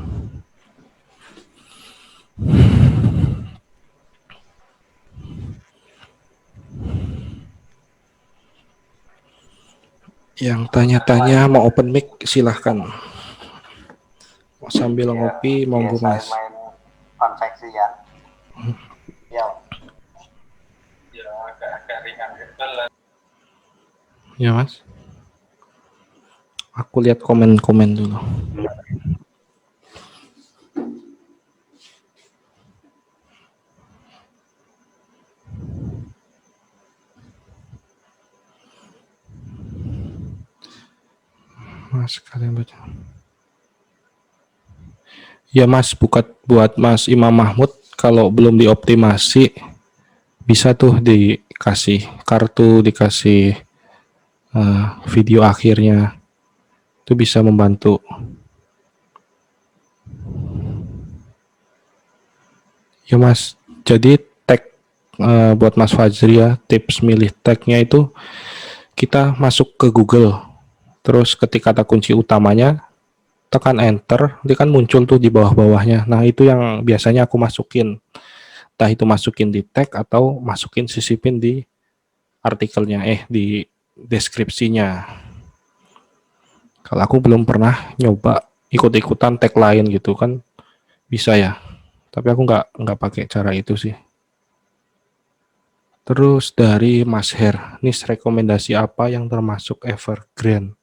Yang tanya-tanya mau open mic silahkan. Mau sambil ngopi monggo mas. Saya main konveksi ya. Ya. Ya agak ringan gitu. Ya mas. Aku lihat komen-komen dulu. Mas kalian baca. Ya Mas, buat Mas Imam Mahmud, kalau belum dioptimasi bisa tuh dikasih kartu, dikasih video akhirnya, itu bisa membantu. Ya Mas, jadi tag buat Mas Fajri ya, tips milih tagnya itu kita masuk ke Google, terus ketik kata kunci utamanya, tekan enter, dia kan muncul tuh di bawah-bawahnya. Nah itu yang biasanya aku masukin, entah itu masukin di tag atau masukin sisipin di artikelnya, di deskripsinya. Kalau aku belum pernah nyoba ikut-ikutan tag lain gitu kan, bisa ya. Tapi aku nggak pakai cara itu sih. Terus dari Mas Her, nih rekomendasi apa yang termasuk evergreen?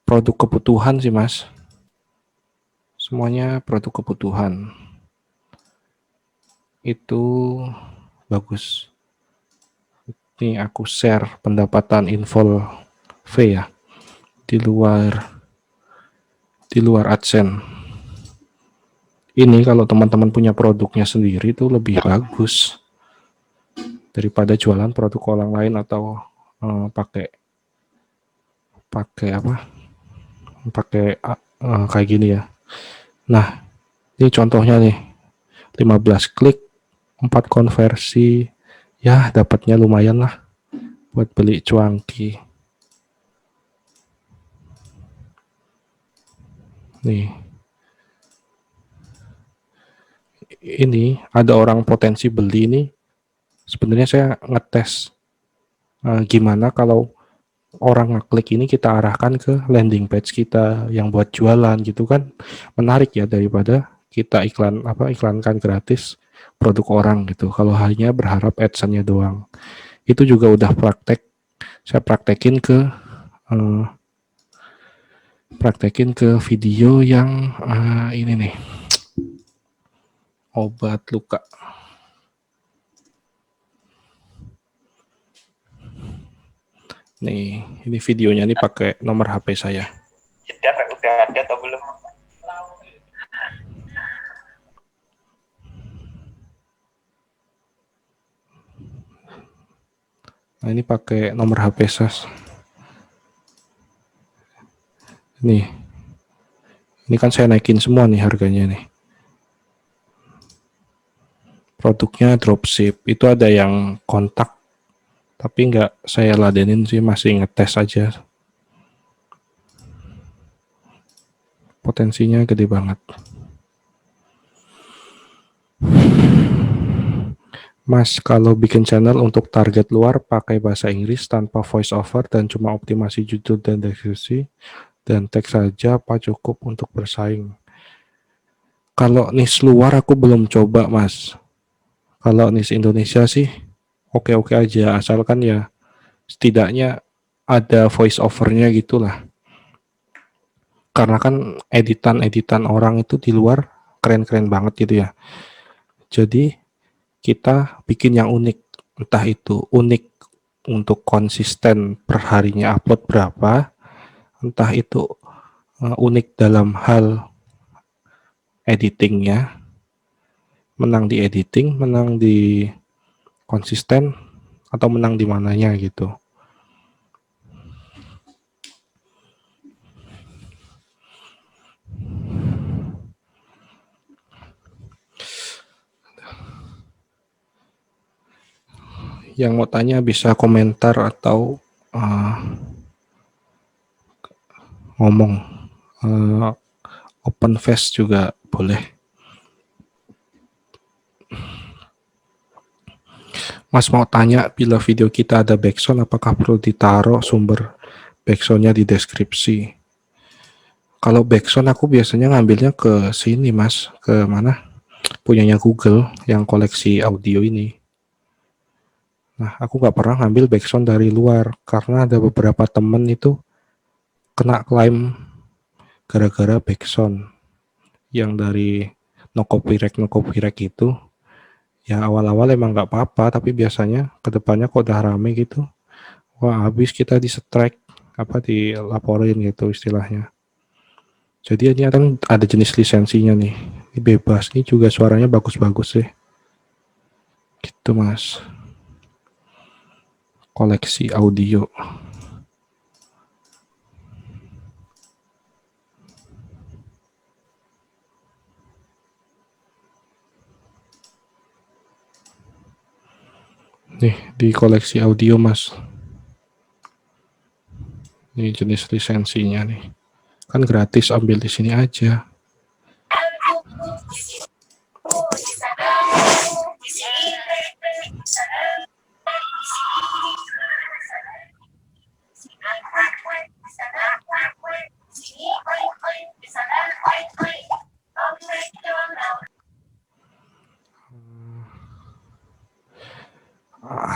Produk kebutuhan sih Mas. Semuanya produk kebutuhan. Itu bagus. Ini aku share pendapatan Infol V ya. Di luar AdSense. Ini kalau teman-teman punya produknya sendiri itu lebih bagus daripada jualan produk orang lain atau pakai kayak gini ya. Nah, ini contohnya nih. 15 klik, 4 konversi. Ya, dapatnya lumayan lah buat beli cuanki. Nih. Ini ada orang potensi beli ini. Sebenarnya saya ngetes gimana kalau orang ngeklik ini kita arahkan ke landing page kita yang buat jualan gitu kan, menarik ya daripada kita iklankan gratis produk orang gitu. Kalau hanya berharap AdSense-nya doang, itu juga udah saya praktekin ke video yang ini nih, obat luka. Nih, ini videonya nih pakai nomor HP saya. Jedar udah ada atau belum? Nah, ini pakai nomor HP saya. Nih. Ini kan saya naikin semua nih harganya nih. Produknya dropship. Itu ada yang kontak, tapi nggak saya ladenin sih, masih ngetes aja. Potensinya gede banget. Mas, kalau bikin channel untuk target luar pakai bahasa Inggris tanpa voice over dan cuma optimasi judul dan deskripsi dan teks saja, apa cukup untuk bersaing? Kalau niche luar aku belum coba Mas. Kalau niche Indonesia sih oke-oke aja, asalkan ya setidaknya ada voice overnya gitulah. Karena kan editan orang itu di luar keren-keren banget gitu ya. Jadi kita bikin yang unik, entah itu unik untuk konsisten perharinya upload berapa, entah itu unik dalam hal editingnya, menang di editing, menang di konsisten, atau menang di mananya gitu. Yang mau tanya bisa komentar atau ngomong, open face juga boleh. Mas mau tanya, bila video kita ada backsound, apakah perlu ditaruh sumber backsoundnya di deskripsi? Kalau backsound aku biasanya ngambilnya ke sini Mas, ke mana? Punyanya Google yang koleksi audio ini. Nah, aku nggak pernah ngambil backsound dari luar karena ada beberapa temen itu kena klaim gara-gara backsound yang dari no copyright itu. Ya awal-awal emang nggak apa-apa, tapi biasanya kedepannya kok udah rame gitu, wah habis kita di strike dilaporin gitu istilahnya. Jadi ini kan ada jenis lisensinya nih. Ini bebas, ini juga suaranya bagus-bagus sih. Gitu Mas. Koleksi audio. Nih, di koleksi audio Mas. Ini jenis lisensinya nih. Kan gratis, ambil di sini aja.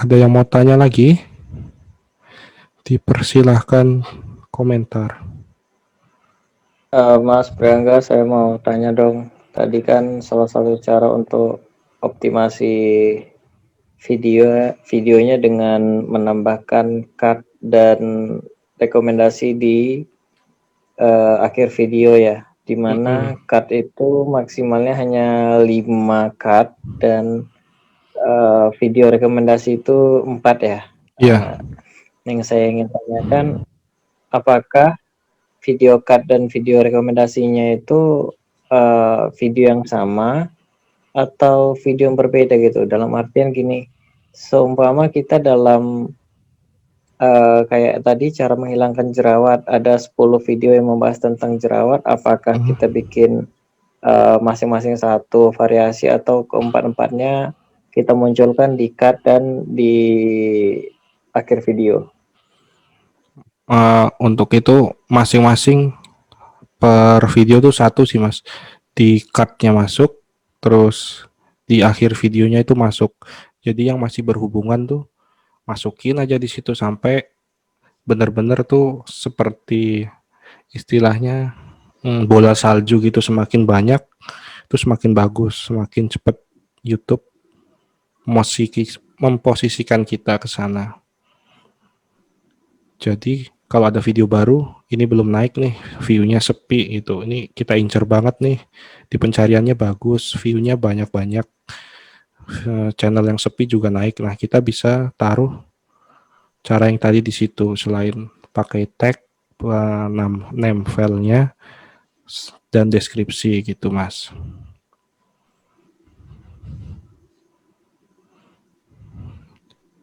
Ada yang mau tanya lagi? Dipersilahkan komentar. Mas Priangga, saya mau tanya dong. Tadi kan salah satu cara untuk optimasi videonya dengan menambahkan cut dan rekomendasi di akhir video ya, dimana cut itu maksimalnya hanya 5 cut dan video rekomendasi itu 4 ya. Iya. Yang saya ingin tanyakan, apakah video cut dan video rekomendasinya itu video yang sama atau video yang berbeda gitu? Dalam artian gini, seumpama kita dalam kayak tadi cara menghilangkan jerawat, ada 10 video yang membahas tentang jerawat, apakah kita bikin masing-masing satu variasi atau keempat-empatnya kita munculkan di cut dan di akhir video? Untuk itu masing-masing per video tuh satu sih Mas. Di cut-nya masuk, terus di akhir videonya itu masuk. Jadi yang masih berhubungan tuh masukin aja di situ sampai benar-benar tuh seperti istilahnya bola salju gitu, semakin banyak itu semakin bagus, semakin cepat YouTube memposisikan kita ke sana. Jadi kalau ada video baru, ini belum naik nih, view-nya sepi gitu. Ini kita incer banget nih, di pencariannya bagus, view-nya banyak-banyak. Channel yang sepi juga naik. Nah, kita bisa taruh cara yang tadi di situ, selain pakai tag, name file-nya, dan deskripsi gitu, Mas.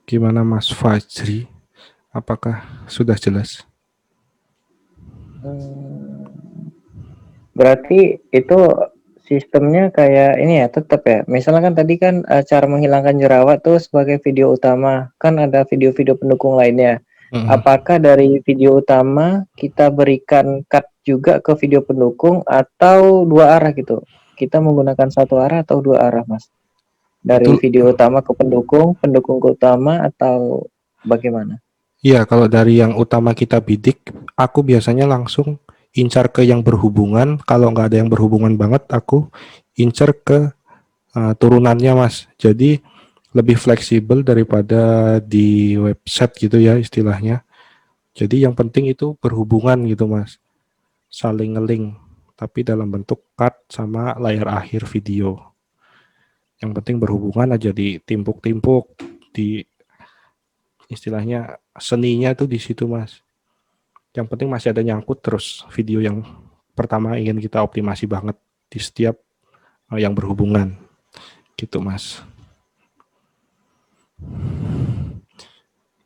Gimana Mas Fajri? Apakah sudah jelas? Berarti itu sistemnya kayak ini ya, tetap ya. Misalnya kan tadi kan cara menghilangkan jerawat tuh sebagai video utama, kan ada video-video pendukung lainnya. Apakah dari video utama kita berikan cut juga ke video pendukung atau dua arah gitu? Kita menggunakan satu arah atau dua arah, Mas? Dari video utama ke pendukung, pendukung ke utama, atau bagaimana? Iya, kalau dari yang utama kita bidik, aku biasanya langsung incar ke yang berhubungan. Kalau nggak ada yang berhubungan banget, aku incar ke turunannya, Mas. Jadi lebih fleksibel daripada di website gitu ya istilahnya. Jadi yang penting itu berhubungan gitu, Mas. Saling ngeling, tapi dalam bentuk cut sama layar akhir video. Yang penting berhubungan aja, ditimpuk-timpuk, di istilahnya seninya tuh di situ, Mas. Yang penting masih ada nyangkut terus video yang pertama ingin kita optimasi banget di setiap yang berhubungan. Gitu, Mas.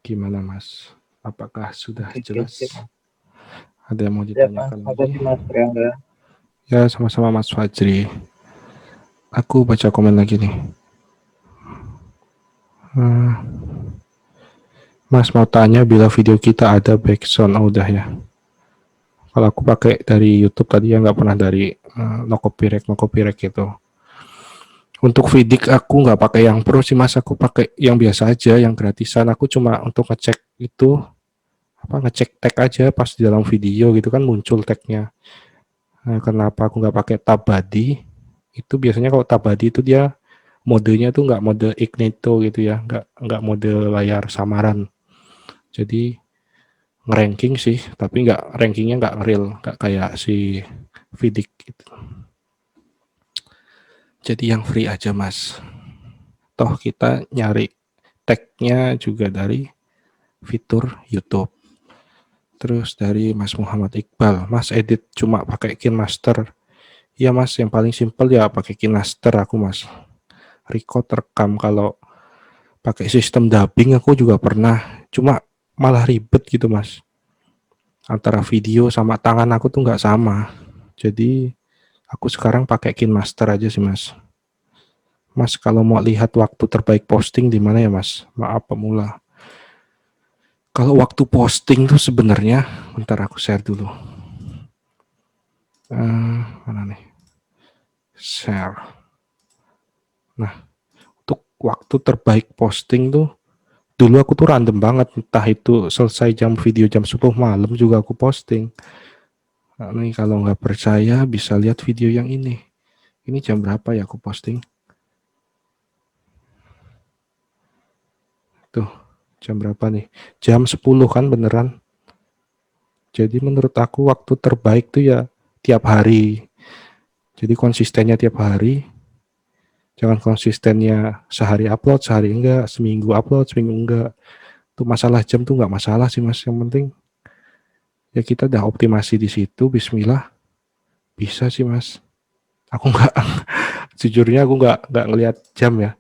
Gimana, Mas? Apakah sudah jelas? Ada yang mau ditanyakan lagi? Ya, sama-sama Mas Fajri. Aku baca komen lagi nih. Mas mau tanya bila video kita ada backsound. Oh, udah ya. Kalau aku pakai dari YouTube tadi ya, nggak pernah dari no copyright gitu. Untuk Vidik aku nggak pakai yang pro sih Mas, aku pakai yang biasa aja, yang gratisan. Aku cuma untuk ngecek itu ngecek tag aja pas di dalam video gitu kan muncul tagnya. Nah, kenapa aku nggak pakai tab body? Itu biasanya kalau tab body itu dia modenya tuh nggak mode Ignito gitu ya, nggak mode layar samaran. Jadi ngeranking sih, tapi rankingnya nggak real, nggak kayak si Vidik gitu. Jadi yang free aja mas. Toh kita nyari tag-nya juga dari fitur YouTube. Terus dari Mas Muhammad Iqbal, Mas edit cuma pakai KineMaster. Ya mas, yang paling simpel ya pakai KineMaster aku mas. Record rekam, kalau pakai sistem dubbing aku juga pernah, cuma malah ribet gitu mas. Antara video sama tangan aku tuh nggak sama. Jadi aku sekarang pakai KineMaster aja sih mas. Mas kalau mau lihat waktu terbaik posting di mana ya mas? Maaf pemula. Kalau waktu posting tuh sebenarnya, bentar aku share dulu. Mana nih? Share. Nah, untuk waktu terbaik posting tuh, dulu aku tuh random banget. Entah itu selesai video jam 10 malam juga aku posting. Nah, nih kalau nggak percaya bisa lihat video yang ini. Ini jam berapa ya aku posting? Tuh, jam berapa nih? Jam 10 kan beneran. Jadi menurut aku waktu terbaik tuh ya tiap hari. Jadi konsistennya tiap hari. Jangan konsistennya sehari upload, sehari enggak, seminggu upload, seminggu enggak. Tuh masalah jam tuh enggak masalah sih mas. Yang penting ya kita udah optimasi di situ. Bismillah, bisa sih mas. Aku enggak, jujurnya aku enggak ngelihat jam ya.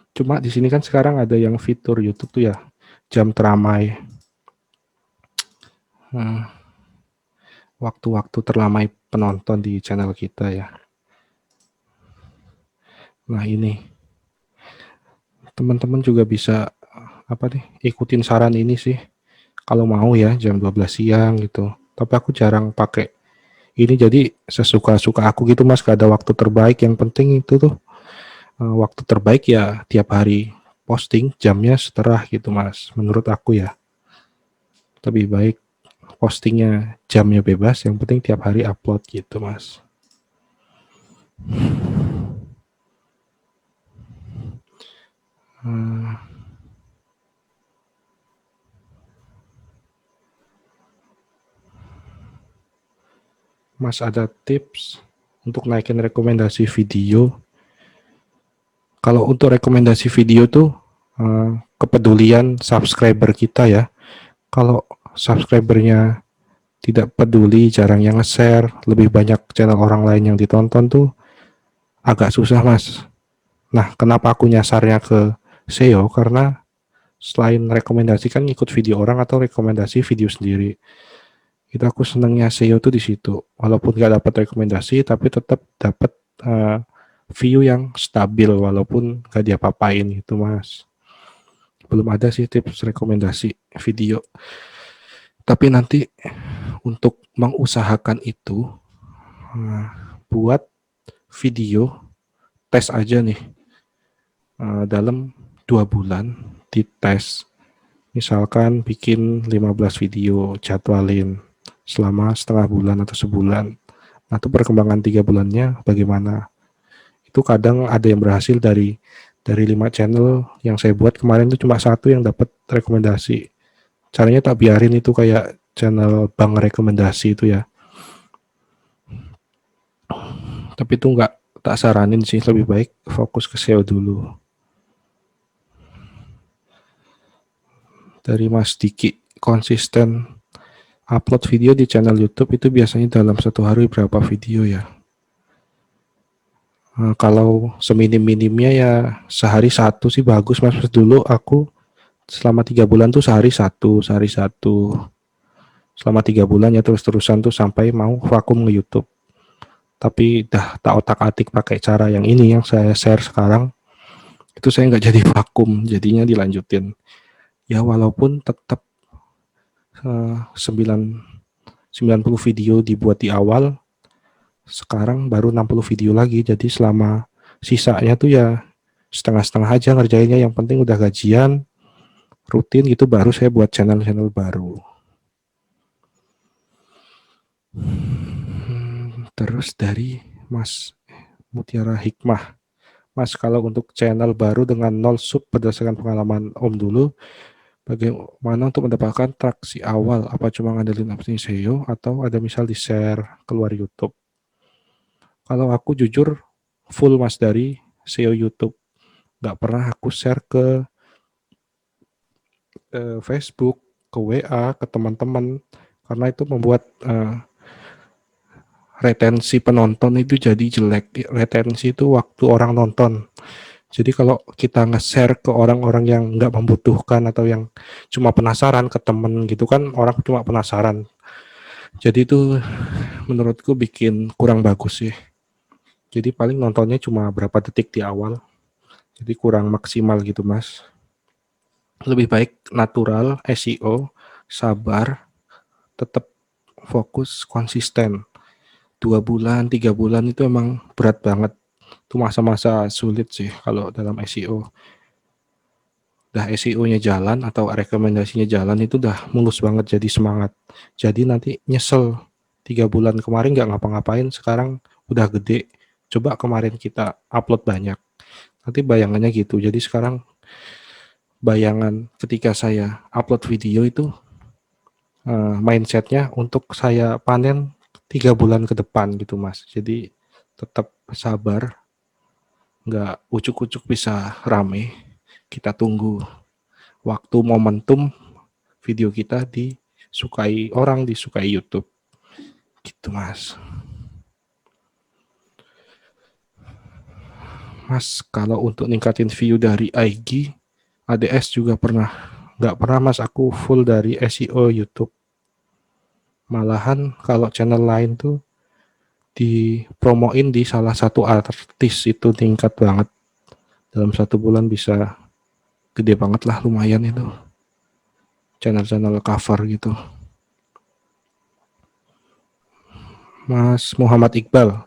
Cuma di sini kan sekarang ada yang fitur YouTube tuh ya, jam teramai. Waktu-waktu terlamai penonton di channel kita ya. Nah ini teman-teman juga bisa ikutin saran ini sih kalau mau ya, jam 12 siang gitu. Tapi aku jarang pakai ini, jadi sesuka-suka aku gitu mas, gak ada waktu terbaik. Yang penting itu tuh waktu terbaik ya tiap hari posting, jamnya seterah gitu mas, menurut aku ya. Lebih baik postingnya jamnya bebas, yang penting tiap hari upload gitu mas. Mas ada tips untuk naikin rekomendasi video? Kalau untuk rekomendasi video tuh kepedulian subscriber kita ya. Kalau subscribernya tidak peduli, jarang yang nge-share, lebih banyak channel orang lain yang ditonton tuh agak susah mas. Nah kenapa aku nyasarnya ke SEO? Karena selain rekomendasi kan ikut video orang atau rekomendasi video sendiri. Itu aku senengnya SEO tuh di situ. Walaupun nggak dapat rekomendasi, tapi tetap dapat view yang stabil walaupun nggak diapa-apain gitu mas. Belum ada sih tips rekomendasi video. Tapi nanti untuk mengusahakan itu, buat video tes aja nih. Dalam 2 bulan dites. Misalkan bikin 15 video, jadwalin selama setengah bulan atau sebulan. Nah itu perkembangan 3 bulannya bagaimana. Itu kadang ada yang berhasil dari 5 channel yang saya buat kemarin itu cuma 1 yang dapat rekomendasi. Caranya tak biarin itu kayak channel bank rekomendasi itu ya. Tapi itu tak saranin sih, lebih baik fokus ke SEO dulu. Dari Mas Diki, konsisten upload video di channel YouTube itu biasanya dalam 1 hari berapa video ya? Kalau seminim-minimnya ya sehari 1 sih bagus mas. Dulu aku selama 3 bulan tuh sehari satu. Selama 3 bulan ya terus-terusan tuh sampai mau vakum nge YouTube. Tapi dah tak otak-atik pakai cara yang ini yang saya share sekarang. Itu saya nggak jadi vakum, jadinya dilanjutin. Ya walaupun tetap 90 video dibuat di awal, sekarang baru 60 video lagi. Jadi selama sisanya tuh ya setengah-setengah aja ngerjainnya. Yang penting udah gajian rutin gitu, baru saya buat channel-channel baru. Terus dari Mas Mutiara Hikmah, Mas kalau untuk channel baru dengan 0 sub berdasarkan pengalaman Om dulu, Bagaimana untuk mendapatkan traksi awal? Apa cuma ngandelin aplikasi SEO atau ada misal di-share keluar YouTube? Kalau aku jujur full Mas dari SEO YouTube. Nggak pernah aku share ke Facebook, ke WA, ke teman-teman. Karena itu membuat retensi penonton itu jadi jelek. Retensi itu waktu orang nonton. Jadi kalau kita nge-share ke orang-orang yang nggak membutuhkan atau yang cuma penasaran ke temen gitu kan, orang cuma penasaran. Jadi itu menurutku bikin kurang bagus sih. Jadi paling nontonnya cuma berapa detik di awal. Jadi kurang maksimal gitu Mas. Lebih baik natural, SEO, sabar, tetap fokus, konsisten. 2 bulan, 3 bulan itu emang berat banget. Itu masa-masa sulit sih kalau dalam SEO. Udah SEO-nya jalan atau rekomendasinya jalan itu udah mulus banget, jadi semangat. Jadi nanti nyesel 3 bulan kemarin nggak ngapa-ngapain, sekarang udah gede. Coba kemarin kita upload banyak. Nanti bayangannya gitu. Jadi sekarang bayangan ketika saya upload video itu mindsetnya untuk saya panen 3 bulan ke depan gitu Mas. Jadi tetap sabar, nggak ucuk-ucuk bisa rame. Kita tunggu waktu momentum video kita disukai orang, disukai YouTube. Gitu Mas. Mas, kalau untuk ningkatin view dari IG, ADS juga pernah. Nggak pernah Mas, aku full dari SEO YouTube. Malahan kalau channel lain tuh dipromoin di salah satu artis itu tingkat banget. Dalam 1 bulan bisa gede banget lah, lumayan itu. Channel-channel cover gitu. Mas Muhammad Iqbal.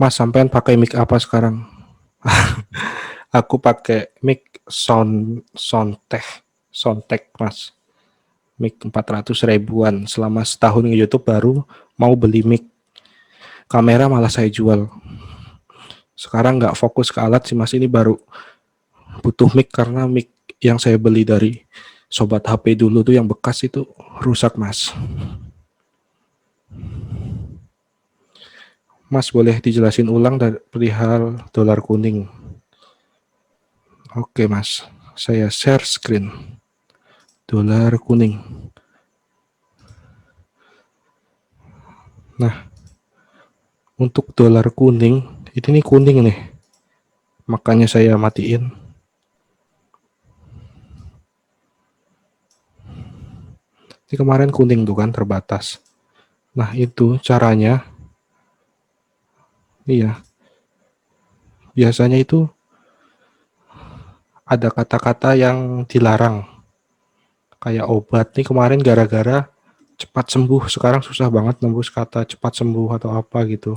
Mas, sampean pakai mic apa sekarang? Aku pakai mic Soundtech Mas. Mic 400 ribuan. Selama setahun di YouTube baru mau beli mic. Kamera malah saya jual. Sekarang nggak fokus ke alat sih Mas, ini baru butuh mic karena mic yang saya beli dari Sobat HP dulu tuh yang bekas itu rusak Mas. Mas, boleh dijelasin ulang dari perihal dolar kuning? Oke Mas, saya share screen. Dolar kuning. Nah, untuk dolar kuning, ini kuning nih. Makanya saya matiin. Ini kemarin kuning tuh kan, terbatas. Nah, itu caranya. Iya. Biasanya itu ada kata-kata yang dilarang. Kayak obat nih kemarin gara-gara cepat sembuh, sekarang susah banget nembus kata cepat sembuh atau apa gitu.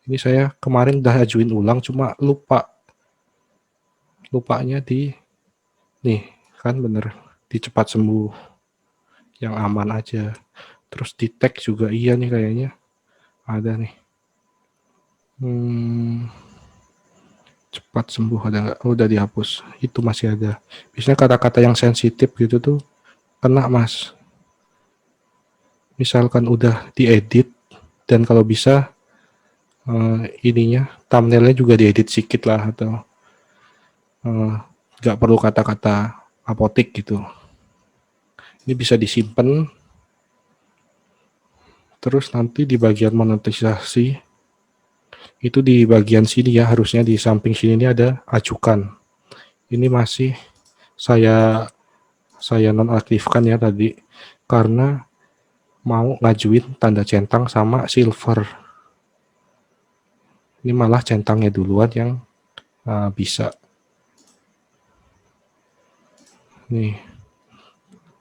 Ini saya kemarin udah ajuin ulang, cuma lupanya di nih kan bener di cepat sembuh yang aman aja. Terus di tag juga iya nih kayaknya ada nih. Cepat sembuh ada nggak? Oh, udah dihapus. Itu masih ada. Biasanya kata-kata yang sensitif gitu tuh kena Mas. Misalkan udah diedit dan kalau bisa ininya thumbnailnya juga diedit sedikit lah atau nggak perlu kata-kata apotik gitu. Ini bisa disimpan. Terus nanti di bagian monetisasi itu di bagian sini ya, harusnya di samping sini ini ada ajukan. Ini masih saya nonaktifkan ya tadi karena mau ngajuin tanda centang sama silver. Ini malah centangnya duluan yang bisa. Nih,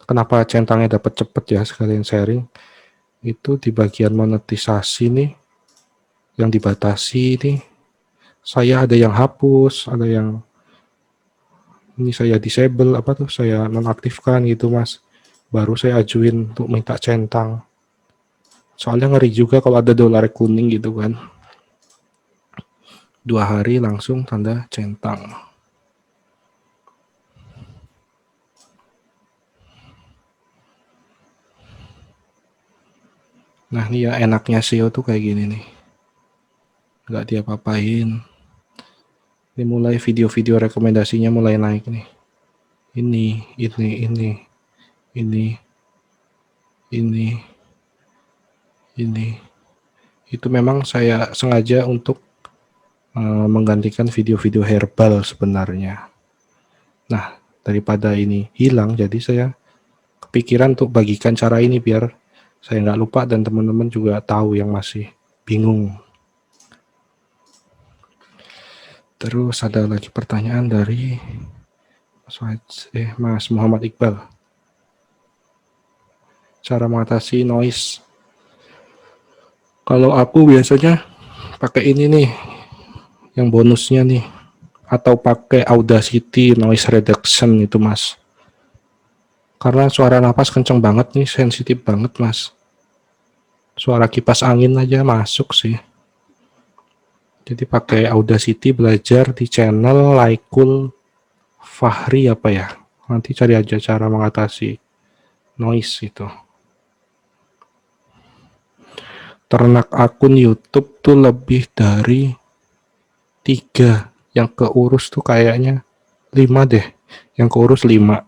kenapa centangnya dapat cepet ya, sekalian sharing. Itu di bagian monetisasi nih, yang dibatasi nih. Saya ada yang hapus, ada yang ini saya disable apa tuh, saya nonaktifkan gitu Mas. Baru saya ajuin untuk minta centang. Soalnya ngeri juga kalau ada dolar kuning gitu kan. 2 hari langsung tanda centang. Nah ini ya enaknya SEO tuh kayak gini nih, nggak diapa-apain. Ini mulai video-video rekomendasinya mulai naik nih. Ini, ini. Itu memang saya sengaja untuk menggantikan video-video herbal sebenarnya. Nah, daripada ini hilang, jadi saya kepikiran untuk bagikan cara ini biar saya nggak lupa dan teman-teman juga tahu yang masih bingung. Terus ada lagi pertanyaan dari Mas Muhammad Iqbal. Cara mengatasi noise. Kalau aku biasanya pakai ini nih, yang bonusnya nih, atau pakai Audacity Noise Reduction itu Mas. Karena suara napas kenceng banget nih, sensitif banget Mas. Suara kipas angin aja masuk sih. Jadi pakai Audacity, belajar di channel Laikul Fahri apa ya. Nanti cari aja cara mengatasi noise itu. Ternak akun YouTube tuh lebih dari 3. Yang keurus tuh kayaknya 5 deh. Yang keurus 5.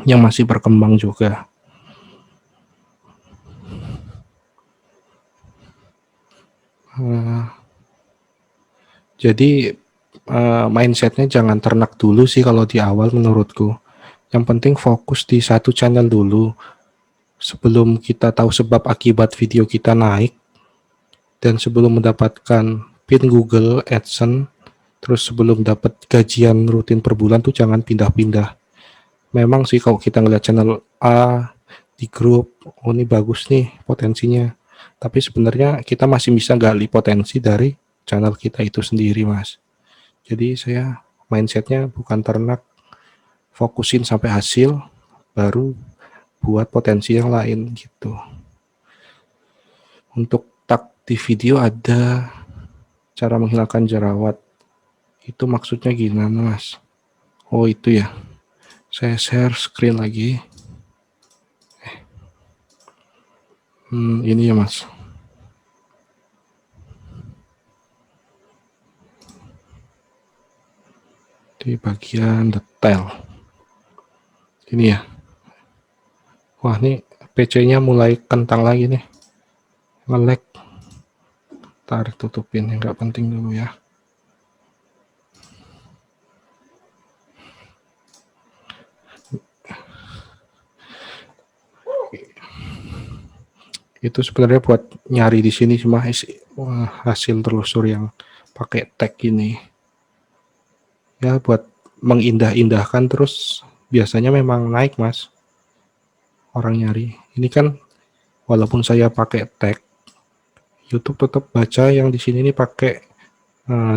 Yang masih berkembang juga. Jadi mindsetnya jangan ternak dulu sih kalau di awal menurutku. Yang penting fokus di satu channel dulu. Sebelum kita tahu sebab akibat video kita naik. Dan sebelum mendapatkan pin Google AdSense. Terus sebelum dapat gajian rutin per bulan tuh jangan pindah-pindah. Memang sih kalau kita ngeliat channel A di grup, oh ini bagus nih potensinya. Tapi sebenarnya kita masih bisa gali potensi dari channel kita itu sendiri Mas. Jadi saya mindsetnya bukan ternak, fokusin sampai hasil, baru buat potensi yang lain gitu. Untuk tag di video ada cara menghilangkan jerawat. Itu maksudnya gimana Mas? Oh itu ya. Saya share screen lagi. Ini ya Mas. Di bagian detail. Ini ya. Wah ini PC-nya mulai kentang lagi nih. Nge-lag. Tarik tutupin yang nggak penting dulu ya. Itu sebenarnya buat nyari di sini cuma hasil telusur yang pakai tag ini. Ya buat mengindah-indahkan terus biasanya memang naik Mas. Orang nyari. Ini kan walaupun saya pakai tag, YouTube tetap baca yang di sini nih pakai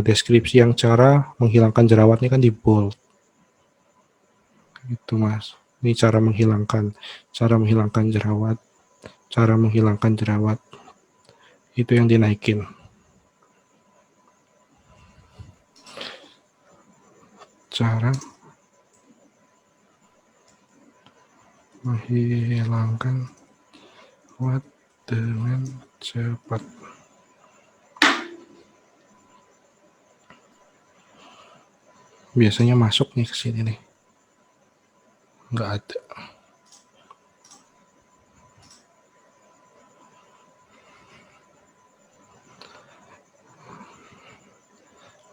deskripsi yang cara menghilangkan jerawat ini kan di bold. Gitu Mas. Ini cara menghilangkan jerawat. Cara menghilangkan jerawat itu yang dinaikin. Cara menghilangkan jerawat dengan cepat. Biasanya masuk nih ke sini nih. Nggak ada.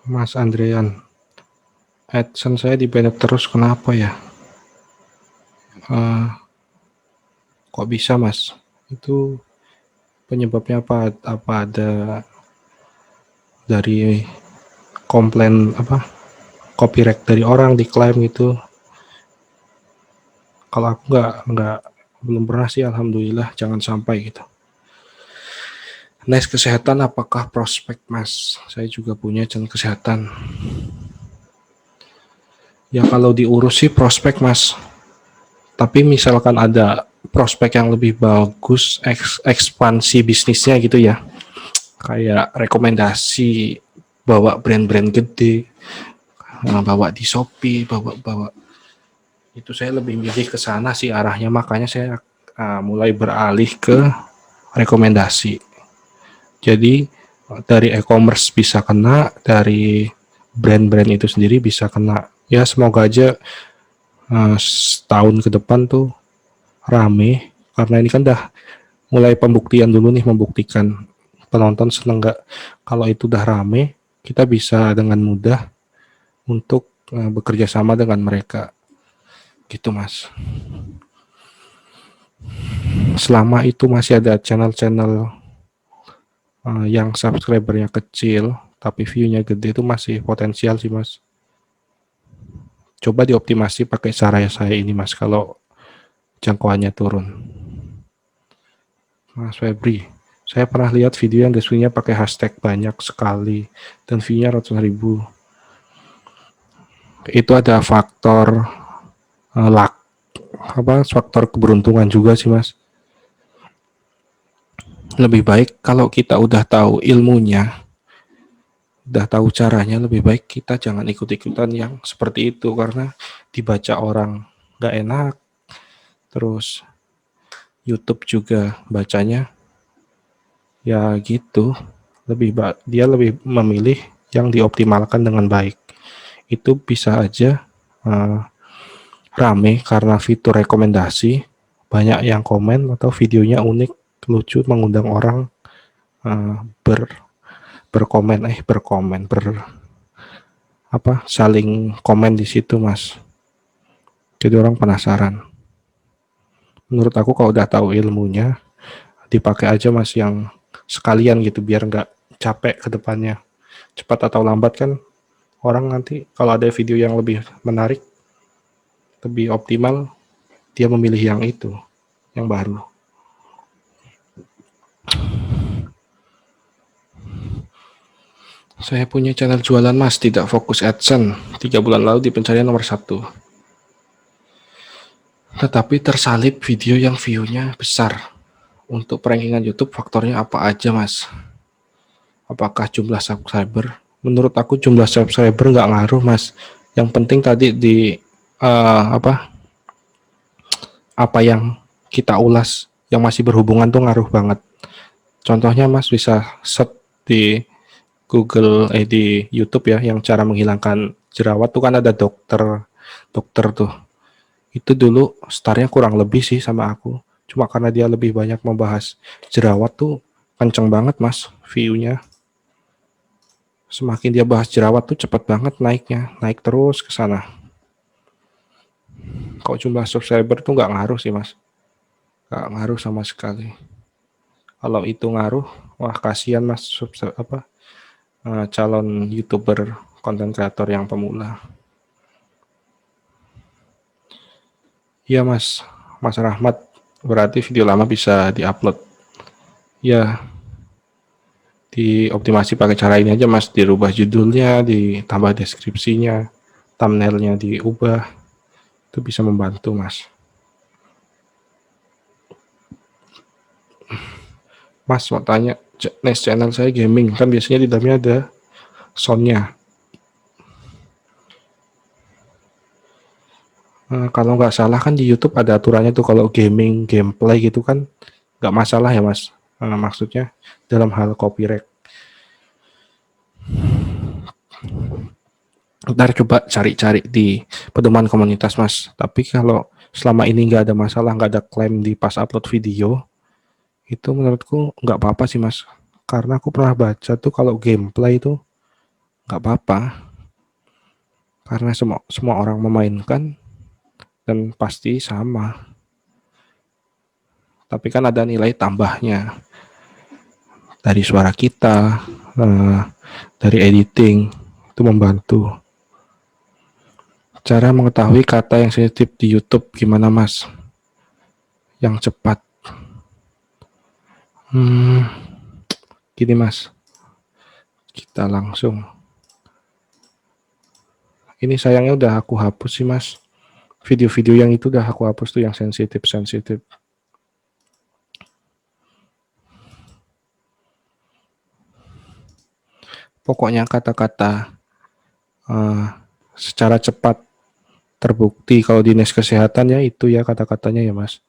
Mas Andrean, AdSense saya di-banned terus, kenapa ya? Kok bisa Mas? Itu penyebabnya apa? Apa ada dari komplain copyright dari orang diklaim gitu? Kalau aku belum pernah sih, alhamdulillah, jangan sampai gitu. Next, kesehatan apakah prospek Mas? Saya juga punya channel kesehatan. Ya kalau diurus sih prospek Mas. Tapi misalkan ada prospek yang lebih bagus, ekspansi bisnisnya gitu ya. Kayak rekomendasi bawa brand-brand gede, bawa di Shopee, bawa itu saya lebih milih ke sana sih arahnya. Makanya saya mulai beralih ke rekomendasi. Jadi dari e-commerce bisa kena, dari brand-brand itu sendiri bisa kena. Ya semoga aja setahun ke depan tuh rame, karena ini kan dah mulai pembuktian dulu nih, membuktikan penonton seneng nggak. Kalau itu udah rame, kita bisa dengan mudah untuk bekerja sama dengan mereka gitu mas. Selama itu masih ada channel-channel yang subscribernya kecil tapi view-nya gede, itu masih potensial sih mas. Coba dioptimasi pakai cara saya ini mas, kalau jangkauannya turun. Mas Febri, saya pernah lihat video yang deskripsinya pakai hashtag banyak sekali dan view-nya ratusan ribu. Itu ada faktor luck, faktor keberuntungan juga sih mas. Lebih baik kalau kita udah tahu ilmunya, udah tahu caranya, lebih baik kita jangan ikut-ikutan yang seperti itu, karena dibaca orang nggak enak, terus YouTube juga bacanya ya gitu. Dia lebih memilih yang dioptimalkan dengan baik. Itu bisa aja rame karena fitur rekomendasi, banyak yang komen atau videonya unik, lucu, mengundang orang saling komen di situ mas. Jadi orang penasaran. Menurut aku kalau udah tahu ilmunya, dipakai aja mas yang sekalian gitu, biar nggak capek ke depannya. Cepat atau lambat kan orang nanti kalau ada video yang lebih menarik, lebih optimal, dia memilih yang itu, yang baru. Saya punya channel jualan mas, tidak fokus AdSense. 3 bulan lalu di pencarian nomor 1. Tetapi tersalip video yang view-nya besar. Untuk rankingan YouTube faktornya apa aja mas? Apakah jumlah subscriber? Menurut aku jumlah subscriber nggak ngaruh mas. Yang penting tadi di apa yang kita ulas yang masih berhubungan tuh ngaruh banget. Contohnya mas bisa search di Google di YouTube ya, yang cara menghilangkan jerawat tuh kan ada dokter tuh. Itu dulu startnya kurang lebih sih sama aku. Cuma karena dia lebih banyak membahas jerawat tuh kenceng banget mas view-nya. Semakin dia bahas jerawat tuh cepat banget naiknya, naik terus ke sana. Kalau jumlah subscriber tuh nggak ngaruh sih mas, nggak ngaruh sama sekali. Kalau itu ngaruh, wah kasihan mas calon YouTuber, konten kreator yang pemula. Iya mas Rahmat, berarti video lama bisa diupload. Ya, dioptimasi pakai cara ini aja mas, dirubah judulnya, ditambah deskripsinya, thumbnailnya diubah, itu bisa membantu mas. Mas mau tanya, next channel saya gaming, kan biasanya di dalamnya ada soundnya. Kalau nggak salah kan di YouTube ada aturannya tuh, kalau gaming, gameplay gitu kan nggak masalah ya mas. Maksudnya dalam hal copyright. Ntar coba cari-cari di pedoman komunitas mas. Tapi kalau selama ini nggak ada masalah, nggak ada klaim di pas upload video, itu menurutku nggak apa-apa sih mas. Karena aku pernah baca tuh kalau gameplay itu nggak apa-apa. Karena semua orang memainkan dan pasti sama. Tapi kan ada nilai tambahnya dari suara kita, dari editing, itu membantu. Cara mengetahui kata yang sensitif di YouTube gimana mas? Yang cepat. Gini mas, kita langsung. Ini sayangnya udah aku hapus sih mas. Video-video yang itu udah aku hapus tuh, yang sensitif. Pokoknya kata-kata secara cepat terbukti kalau dinas kesehatan ya, itu ya kata-katanya ya mas.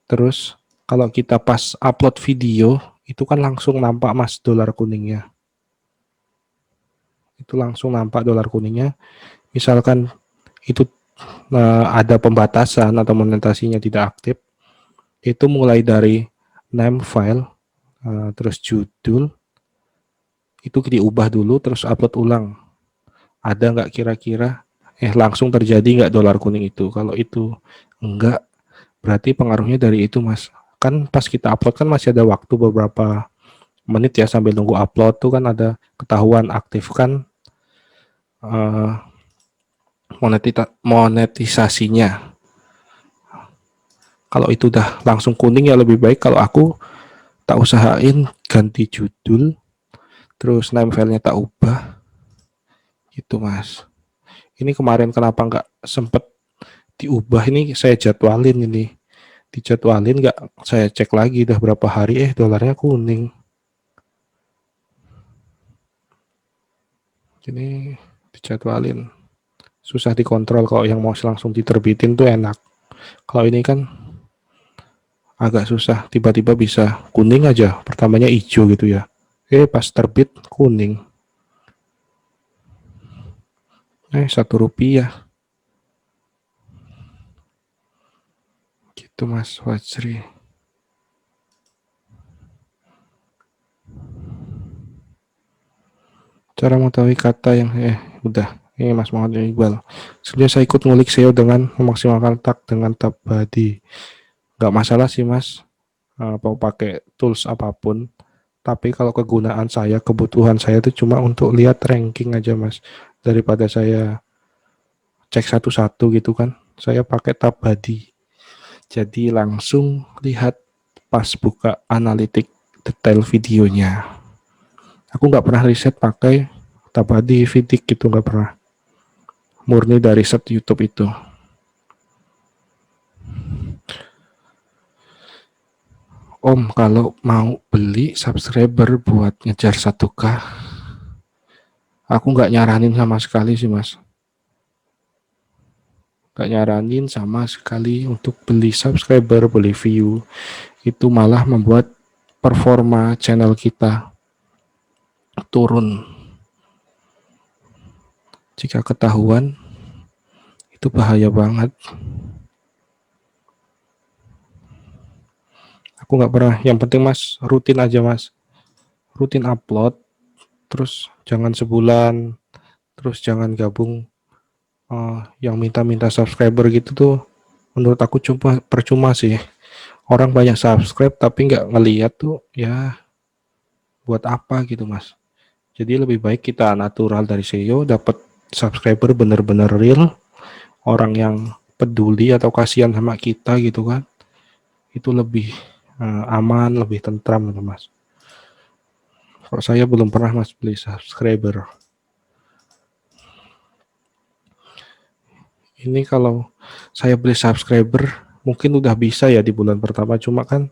Terus Kalau kita pas upload video, itu kan langsung nampak mas dolar kuningnya. Itu langsung nampak dolar kuningnya. Misalkan itu ada pembatasan atau monetasinya tidak aktif, itu mulai dari name file, terus judul, itu diubah dulu, terus upload ulang. Ada nggak kira-kira, langsung terjadi nggak dolar kuning itu? Kalau itu enggak, berarti pengaruhnya dari itu mas. Kan pas kita upload kan masih ada waktu beberapa menit ya sambil nunggu upload tuh kan ada ketahuan aktifkan monetisasinya. Kalau itu udah langsung kuning ya lebih baik kalau aku tak usahain ganti judul, terus name filenya tak ubah, gitu mas. Ini kemarin kenapa nggak sempet diubah, ini saya jadwalin ini. Dijadwalin nggak saya cek lagi udah berapa hari, dolarnya kuning. Ini dijadwalin. Susah dikontrol, kalau yang mau langsung diterbitin tuh enak. Kalau ini kan agak susah, tiba-tiba bisa kuning aja, pertamanya hijau gitu ya. Pas terbit kuning. Rp1. Gitu mas Wajri. Cara mengetahui kata yang udah. Ini Mas Muhammad Iqbal. Sebelumnya saya ikut ngulik SEO dengan memaksimalkan tag dengan tab body. Nggak masalah sih mas, mau pakai tools apapun. Tapi kalau kegunaan saya, kebutuhan saya itu cuma untuk lihat ranking aja mas. Daripada saya cek satu-satu gitu kan, saya pakai tab body. Jadi langsung lihat pas buka analitik detail videonya. Aku nggak pernah riset pakai tab body Vidik gitu, nggak pernah. Murni dari set YouTube itu. Om, kalau mau beli subscriber buat ngejar 1K, aku nggak nyaranin sama sekali sih mas. Nggak nyaranin sama sekali untuk beli subscriber, beli view. Itu malah membuat performa channel kita turun. Jika ketahuan, itu bahaya banget. Aku nggak pernah, yang penting mas rutin aja mas. Rutin upload, terus jangan sebulan, terus jangan gabung yang minta-minta subscriber gitu tuh. Menurut aku cuma percuma sih. Orang banyak subscribe tapi nggak ngeliat tuh ya buat apa gitu mas. Jadi lebih baik kita natural dari SEO, dapat subscriber bener-bener real, orang yang peduli atau kasihan sama kita gitu kan. Itu lebih aman, lebih tentram gitu mas. Kalau saya belum pernah mas beli subscriber. Ini kalau saya beli subscriber mungkin udah bisa ya di bulan pertama, cuma kan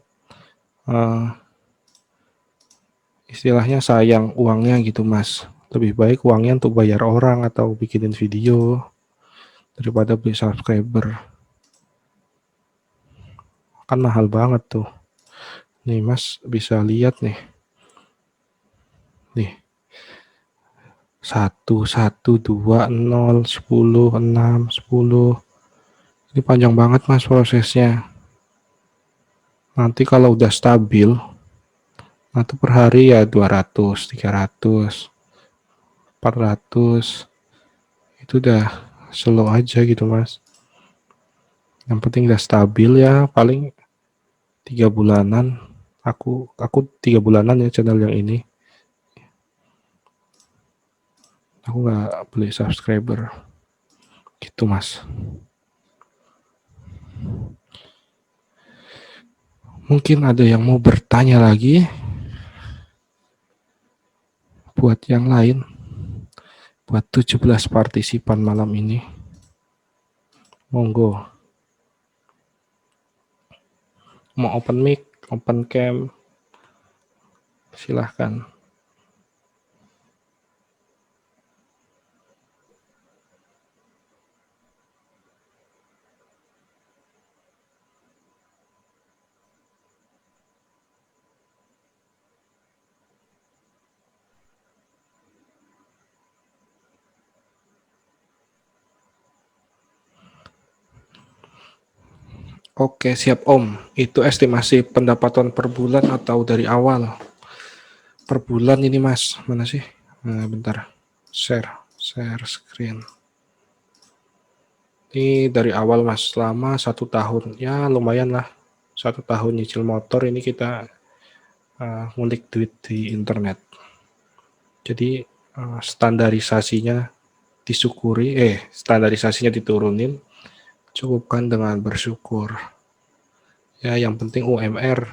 istilahnya sayang uangnya gitu mas. Lebih baik uangnya untuk bayar orang atau bikinin video daripada beli subscriber. Kan mahal banget tuh. Nih mas bisa lihat nih. Nih 1, 1, 2, 0, 10, 6, 10. Ini panjang banget mas prosesnya. Nanti kalau udah stabil, nanti per hari ya 200, 300, 400. Itu udah slow aja gitu mas. Yang penting udah stabil ya, paling 3 bulanan. Aku 3 bulanan ya channel yang ini. Aku nggak beli subscriber. Gitu mas. Mungkin ada yang mau bertanya lagi buat yang lain, buat 17 partisipan malam ini. Monggo. Mau open mic, open cam, silahkan. Oke, siap Om. Itu estimasi pendapatan per bulan atau dari awal? Per bulan ini Mas, mana sih? Bentar, share screen. Ini dari awal Mas, selama 1 tahun. Ya lumayan lah, 1 tahun nyicil motor ini kita ngulik duit di internet. Jadi standarisasinya standarisasinya diturunin, cukupkan dengan bersyukur. Ya, yang penting UMR.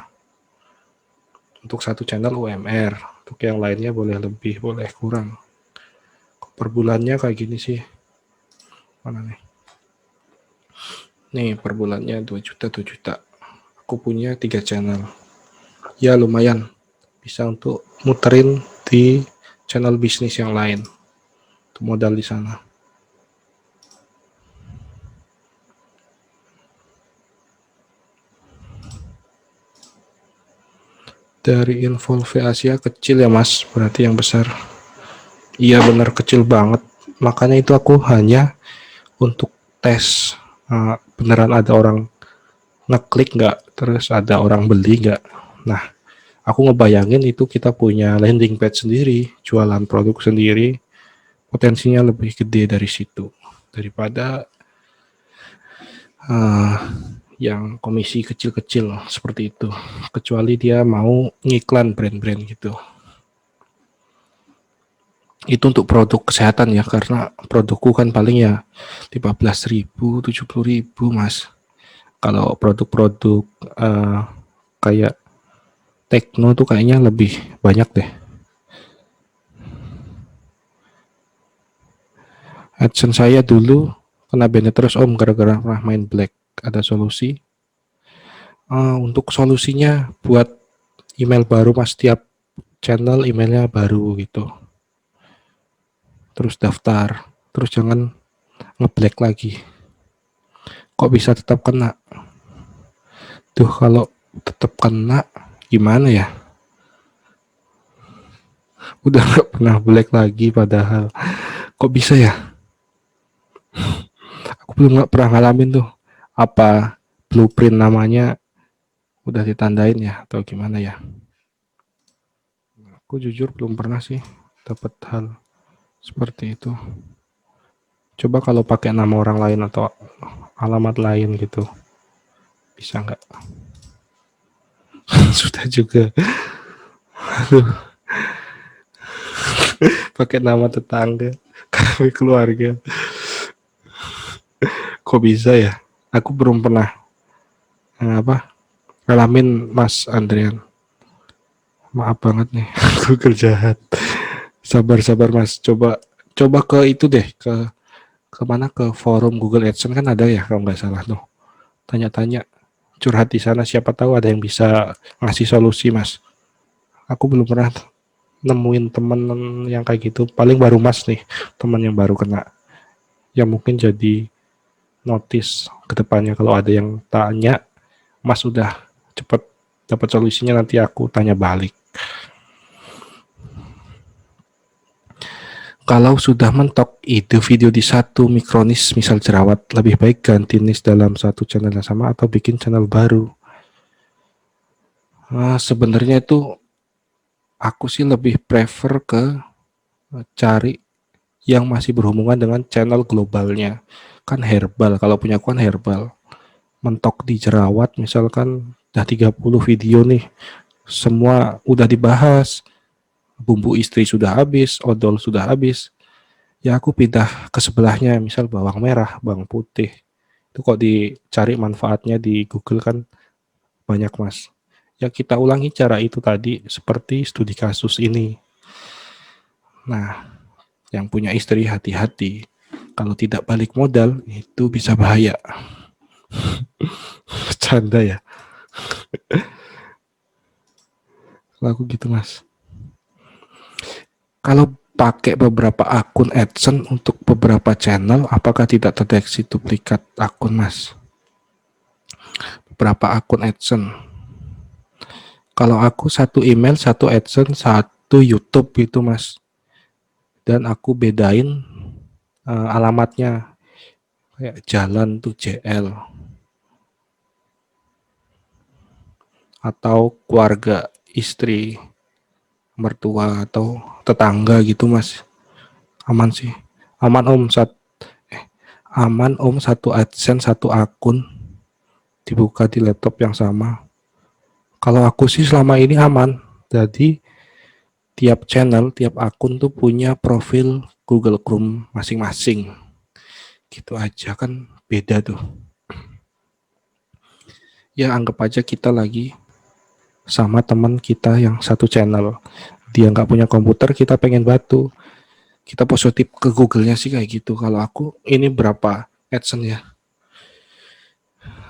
Untuk satu channel UMR, untuk yang lainnya boleh lebih, boleh kurang. Per bulannya kayak gini sih. Mana nih? Nih, per bulannya 2 juta, 2 juta. Aku punya 3 channel. Ya, lumayan. Bisa untuk muterin di channel bisnis yang lain. Untuk modal di sana. Dari Involve Asia kecil ya Mas, berarti yang besar. Iya benar kecil banget. Makanya itu aku hanya untuk tes beneran ada orang ngeklik nggak, terus ada orang beli nggak. Nah, aku ngebayangin itu kita punya landing page sendiri, jualan produk sendiri, potensinya lebih gede dari situ daripada yang komisi kecil-kecil seperti itu, kecuali dia mau ngiklan brand-brand gitu. Itu untuk produk kesehatan ya, karena produkku kan paling ya 15.000, 70.000 Mas. Kalau produk-produk kayak Tekno tuh kayaknya lebih banyak deh. AdSense saya dulu kena banned terus Om gara-gara pernah main black. Ada solusi? Untuk solusinya buat email baru Mas, tiap channel emailnya baru gitu. Terus daftar, terus jangan ngeblack lagi. Kok bisa tetap kena? Tuh kalau tetap kena gimana ya? Udah nggak pernah black lagi padahal. Kok bisa ya? Aku belum nggak pernah ngalamin tuh. Apa blueprint namanya udah ditandain ya atau gimana ya? Aku jujur belum pernah sih dapat hal seperti itu. Coba kalau pakai nama orang lain atau alamat lain gitu, bisa nggak? Sudah juga. Aduh. Pakai nama tetangga, kami keluarga. Kok bisa ya? Aku belum pernah ngalamin Mas Andrian. Maaf banget nih, aku kerjahat. Sabar Mas, coba ke itu deh, ke mana, ke forum Google AdSense kan ada ya kalau nggak salah tuh. Tanya-tanya, curhat di sana, siapa tahu ada yang bisa ngasih solusi Mas. Aku belum pernah nemuin temen yang kayak gitu, paling baru Mas nih, teman yang baru kena. Ya mungkin jadi notice ke depannya kalau ada yang tanya, Mas udah cepet dapat solusinya, nanti aku tanya balik. Kalau sudah mentok ide video di satu mikronis, misal jerawat, lebih baik ganti niche dalam satu channel yang sama atau bikin channel baru? Sebenarnya itu aku sih lebih prefer ke cari yang masih berhubungan dengan channel globalnya. Kan herbal, kalau punya aku kan herbal. Mentok di jerawat misalkan udah 30 video nih, semua udah dibahas. Bumbu istri sudah habis, odol sudah habis. Ya aku pindah ke sebelahnya, misal bawang merah, bawang putih. Itu kok dicari manfaatnya di Google kan banyak Mas. Ya kita ulangi cara itu tadi seperti studi kasus ini. Nah, yang punya istri hati-hati. Kalau tidak balik modal itu bisa bahaya. Bercanda ya. Kalau aku gitu Mas. Kalau pakai beberapa akun AdSense untuk beberapa channel, apakah tidak terdeteksi duplikat akun Mas? Beberapa akun AdSense. Kalau aku satu email, satu AdSense, satu YouTube gitu Mas. Dan aku bedain alamatnya. Kayak jalan tuh JL. atau keluarga, istri, mertua atau tetangga gitu Mas. Aman sih. Aman Om aman Om, satu AdSense satu akun dibuka di laptop yang sama. Kalau aku sih selama ini aman. Jadi tiap channel, tiap akun tuh punya profil Google Chrome masing-masing. Gitu aja kan beda tuh. Ya anggap aja kita lagi sama teman kita yang satu channel. Dia nggak punya komputer, kita pengen bantu. Kita positif ke Google-nya sih kayak gitu. Kalau aku ini berapa AdSense ya?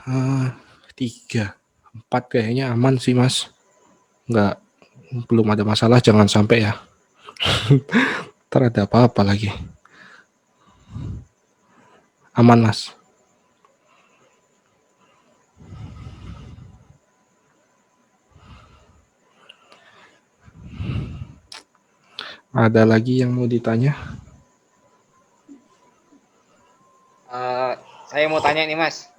3, 4 kayaknya aman sih Mas. Nggak, belum ada masalah, jangan sampai ya. Ntar ada apa-apa lagi. Aman Mas. Ada lagi yang mau ditanya? Saya mau tanya nih Mas.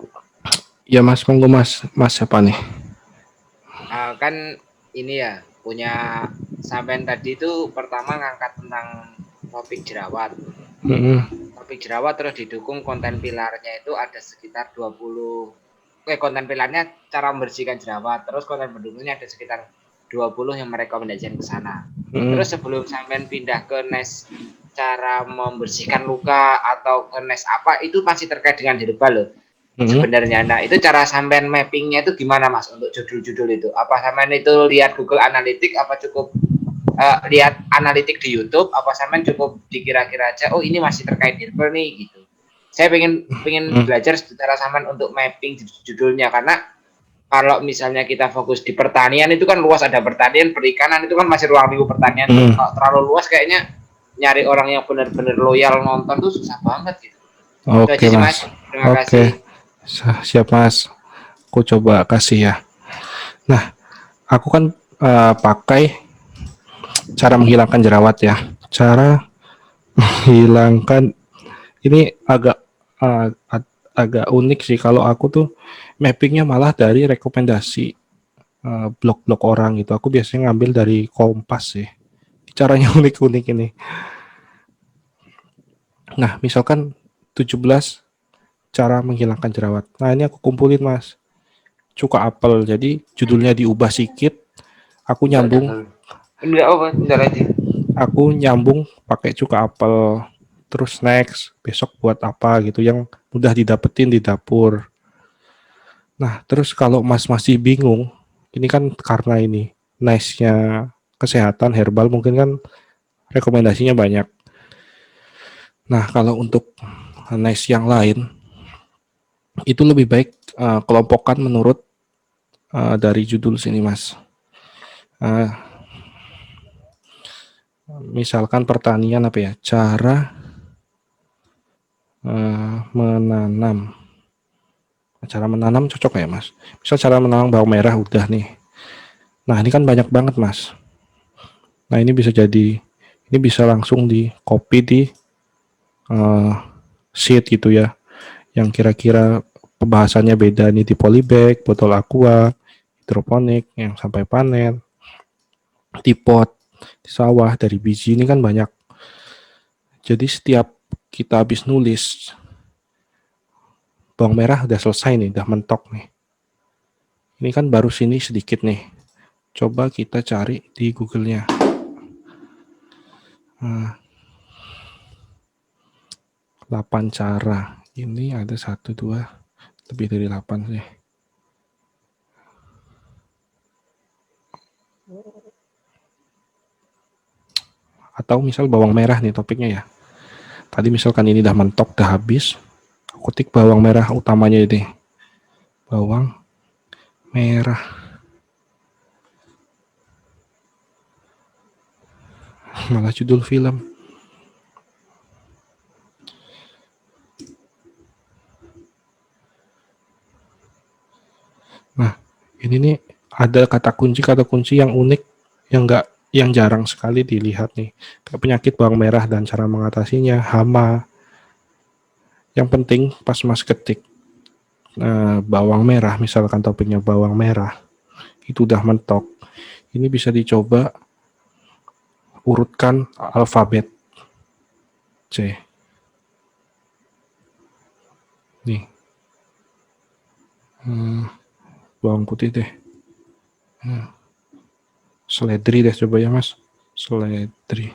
Ya Mas, monggo Mas. Mas siapa nih? Kan ini ya punya sampean tadi itu pertama ngangkat tentang topik jerawat. Topik jerawat terus didukung konten pilarnya itu ada sekitar 20. Konten pilarnya cara membersihkan jerawat. Terus konten pendukungnya ada sekitar 20 yang merekomendasikan ke sana. Terus sebelum sampean pindah ke NES cara membersihkan luka atau ke NES apa itu masih terkait dengan herbal loh. Sebenarnya. Nah, itu cara sampean mappingnya itu gimana Mas untuk judul-judul itu? Apa sampean itu lihat Google Analytics apa cukup lihat analitik di YouTube? Apa sampean cukup dikira-kira aja oh ini masih terkait herbal nih gitu. Saya pengen belajar secara sampean untuk mapping judulnya karena kalau misalnya kita fokus di pertanian itu kan luas, ada pertanian, perikanan itu kan masih ruang lingkup pertanian. Kalau terlalu luas kayaknya nyari orang yang benar-benar loyal nonton tuh susah banget gitu. Oke Mas. Terima kasih. Siap Mas. Aku coba kasih ya. Nah, aku kan pakai cara menghilangkan jerawat ya. Cara menghilangkan ini agak unik sih kalau aku tuh mappingnya malah dari rekomendasi blog-blog orang gitu. Aku biasanya ngambil dari Kompas sih. Caranya unik-unik ini. Nah, misalkan 17 cara menghilangkan jerawat. Nah, ini aku kumpulin Mas. Cuka apel. Jadi judulnya diubah sedikit. Aku nyambung. Enggak apa, bentar aja. Aku nyambung pakai cuka apel. Terus next, besok buat apa gitu yang mudah didapetin di dapur. Nah, terus kalau Mas masih bingung, ini kan karena ini nice-nya kesehatan herbal mungkin kan rekomendasinya banyak. Nah, kalau untuk nice yang lain itu lebih baik kelompokkan menurut dari judul sini Mas. Misalkan pertanian apa ya? Cara menanam. Cara menanam cocok ya Mas? Misal cara menanam bawang merah udah nih. Nah ini kan banyak banget Mas. Nah ini bisa langsung di copy di sheet gitu ya. Yang kira-kira pembahasannya beda nih di polybag, botol aqua, hidroponik yang sampai panen, di pot, di sawah, dari biji ini kan banyak. Jadi setiap kita habis nulis bawang merah udah selesai nih, udah mentok nih. Ini kan baru sini sedikit nih. Coba kita cari di Google-nya. 8 cara. Ini ada 1, 2, lebih dari 8 sih. Atau misal bawang merah nih topiknya ya. Tadi misalkan ini udah mentok, udah habis. Aku ketik bawang merah utamanya ini. Bawang merah. Malah judul film. Nah, ini nih ada kata kunci yang unik yang jarang sekali dilihat nih. Kayak penyakit bawang merah dan cara mengatasinya, hama. Yang penting pas Mas ketik bawang merah, misalkan topiknya bawang merah, itu udah mentok. Ini bisa dicoba urutkan alfabet C. Nih. Bawang putih deh. Seledri deh coba ya Mas. Seledri.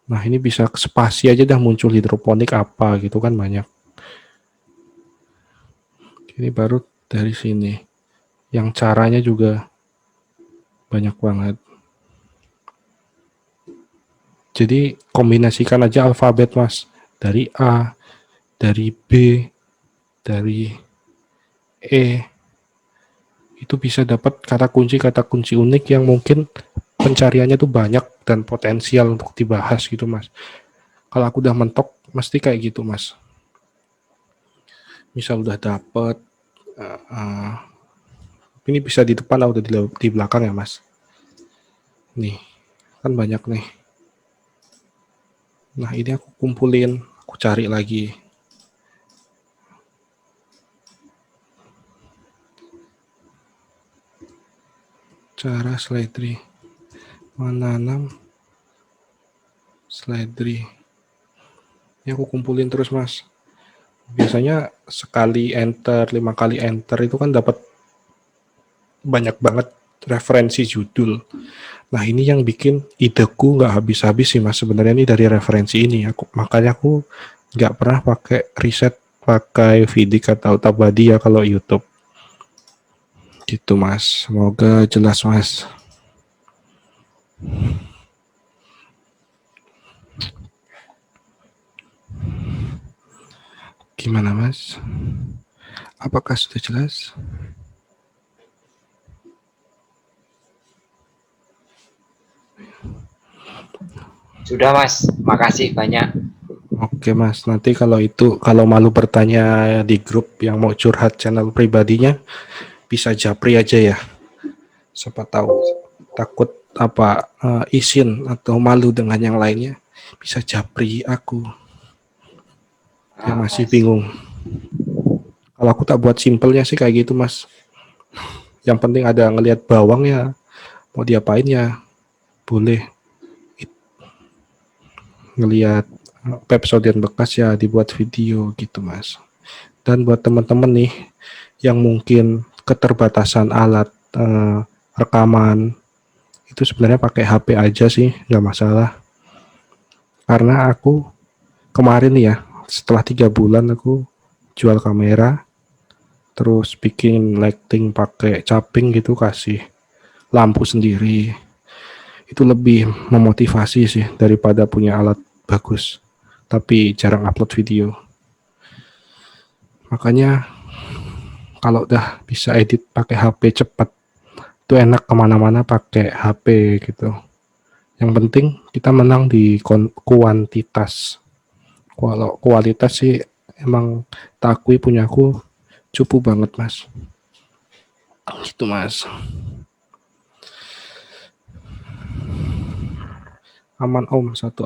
Nah ini bisa spasi aja dah muncul hidroponik apa gitu kan banyak. Ini baru dari sini. Yang caranya juga banyak banget. Jadi kombinasikan aja alfabet Mas. Dari A, dari B, dari E. Itu bisa dapat kata kunci unik yang mungkin pencariannya tuh banyak dan potensial untuk dibahas gitu Mas. Kalau aku udah mentok mesti kayak gitu Mas. Misal udah dapet ini bisa di depan atau di belakang ya Mas. Nih kan banyak nih. Nah ini aku kumpulin, aku cari lagi. Cara seledri menanam seledri. Ini aku kumpulin terus Mas. Biasanya sekali enter, 5 kali enter itu kan dapat banyak banget referensi judul. Nah ini yang bikin ideku nggak habis-habis sih Mas. Sebenarnya ini dari referensi ini. Makanya aku nggak pernah pakai riset pakai Vidik atau Tabadi ya kalau YouTube. Gitu Mas. Semoga jelas Mas. Gimana Mas? Apakah sudah jelas? Sudah Mas, makasih banyak. Oke Mas, nanti kalau malu bertanya di grup yang mau curhat channel pribadinya, bisa japri aja ya. Siapa tahu takut izin atau malu dengan yang lainnya, bisa japri aku. Yang masih bingung. Kalau aku tak buat simpelnya sih kayak gitu Mas. Yang penting ada ngelihat bawang ya, mau diapain ya, boleh. Ngelihat Pepsodent bekas ya dibuat video gitu Mas. Dan buat teman-teman nih yang mungkin keterbatasan alat rekaman, itu sebenarnya pakai HP aja sih, nggak masalah. Karena aku kemarin ya, setelah 3 bulan aku jual kamera, terus bikin lighting pakai caping gitu, kasih lampu sendiri. Itu lebih memotivasi sih daripada punya alat bagus tapi jarang upload video. Makanya kalau udah bisa edit pakai HP cepat, itu enak kemana-mana pakai HP gitu. Yang penting kita menang di kuantitas. Kalau kualitas sih emang tak akui punyaku cupu banget Mas. Gitu Mas. Aman Om, satu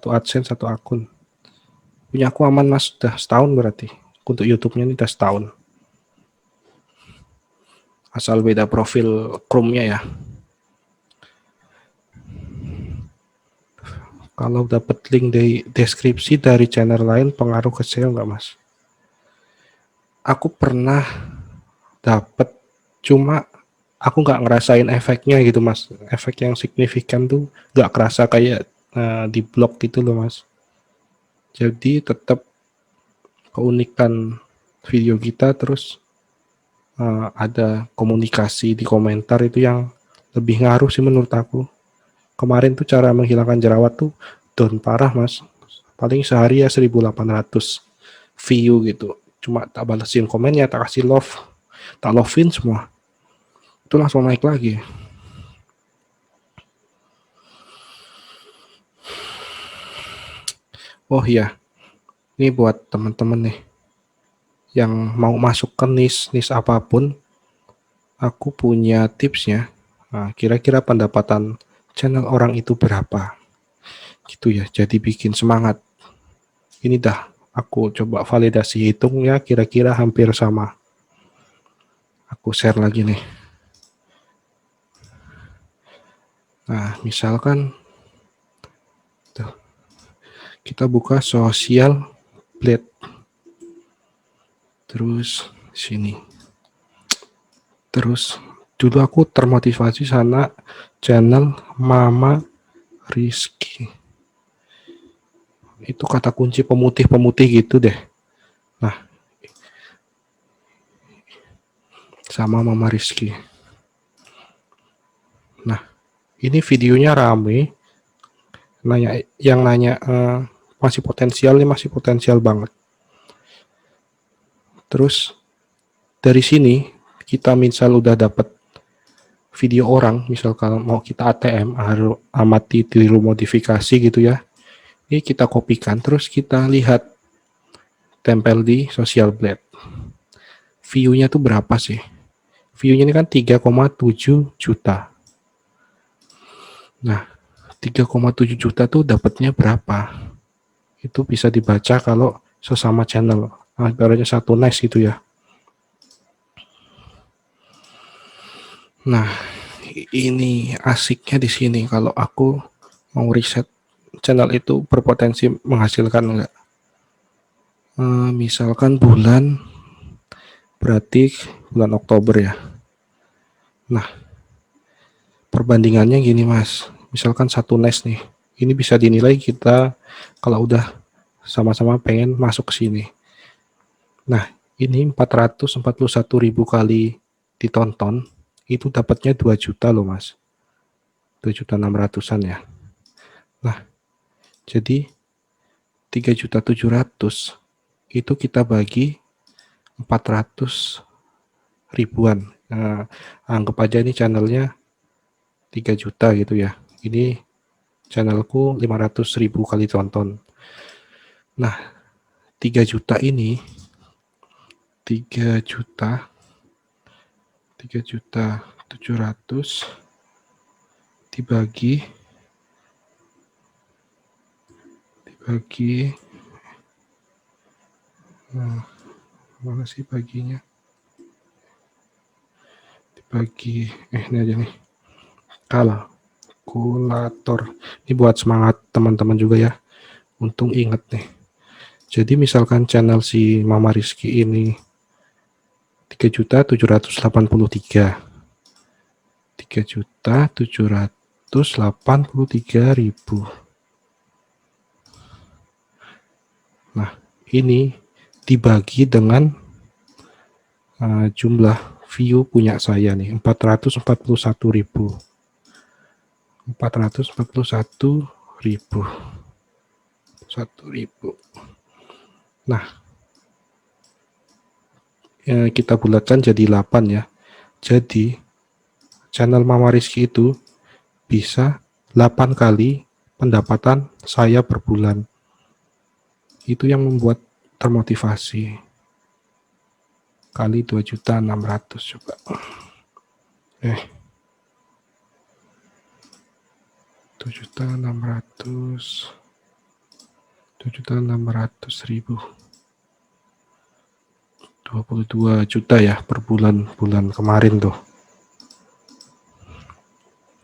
AdSense, satu akun. Punya aku aman Mas, udah setahun berarti. Untuk YouTube-nya ini udah setahun. Asal beda profil Chrome-nya ya. Kalau dapat link dari deskripsi dari channel lain pengaruh ke SEO nggak Mas? Aku pernah dapat, cuma aku nggak ngerasain efeknya gitu Mas. Efek yang signifikan tuh nggak kerasa kayak di blog gitu loh Mas. Jadi tetap keunikan video kita, terus ada komunikasi di komentar, itu yang lebih ngaruh sih menurut aku. Kemarin tuh cara menghilangkan jerawat tuh down parah Mas. Paling sehari ya 1800 view gitu. Cuma tak balesin komennya, tak kasih love, tak love-in semua. Itu langsung naik lagi. Oh iya, ini buat teman-teman nih yang mau masuk ke niche apapun, aku punya tipsnya. Nah, kira-kira pendapatan channel orang itu berapa? Gitu ya, jadi bikin semangat. Ini dah aku coba validasi hitung ya, kira-kira hampir sama. Aku share lagi nih. Nah, misalkan tuh, kita buka Social Blade. Terus sini. Terus dulu aku termotivasi sana channel Mama Rizky. Itu kata kunci pemutih-pemutih gitu deh. Nah, sama Mama Rizky. Nah, ini videonya rame. Yang nanya masih potensial banget. Terus dari sini kita misal udah dapat video orang, misal kalau mau kita ATM, amati tiru modifikasi gitu ya. Ini kita kopikan, terus kita lihat tempel di Social Blade. View-nya tuh berapa sih? View-nya ini kan 3,7 juta. Nah, 3,7 juta tuh dapatnya berapa? Itu bisa dibaca kalau sesama channel. Nah, ibaratnya satu nice gitu ya. Nah, ini asiknya di sini kalau aku mau riset channel itu berpotensi menghasilkan enggak. Misalkan berarti bulan Oktober ya. Nah, perbandingannya gini Mas. Misalkan satu nice nih. Ini bisa dinilai kita kalau udah sama-sama pengen masuk ke sini. Nah, ini 441.000 kali ditonton, itu dapatnya 2 juta loh Mas. 2.600.000-an ya. Nah, jadi 3.700.000 itu kita bagi 400 ribuan. Nah, anggap aja ini channelnya 3 juta gitu ya. Ini channelku 500.000 kali tonton. Nah, 3 juta ini 3.700.000 dibagi mana sih baginya? Dibagi ini aja nih. Kalkulator. Ini buat semangat teman-teman juga ya. Untung inget nih. Jadi misalkan channel si Mama Rizky ini 3.783.000. 3.783.000. Nah, ini dibagi dengan jumlah view punya saya nih, 441.000. 441.000. Nah, kita bulatkan jadi 8 ya. Jadi channel Mama Rizky itu bisa 8 kali pendapatan saya per bulan. Itu yang membuat termotivasi. Kali 2.600.000 coba. 7.600.000. 22 juta ya per bulan kemarin tuh.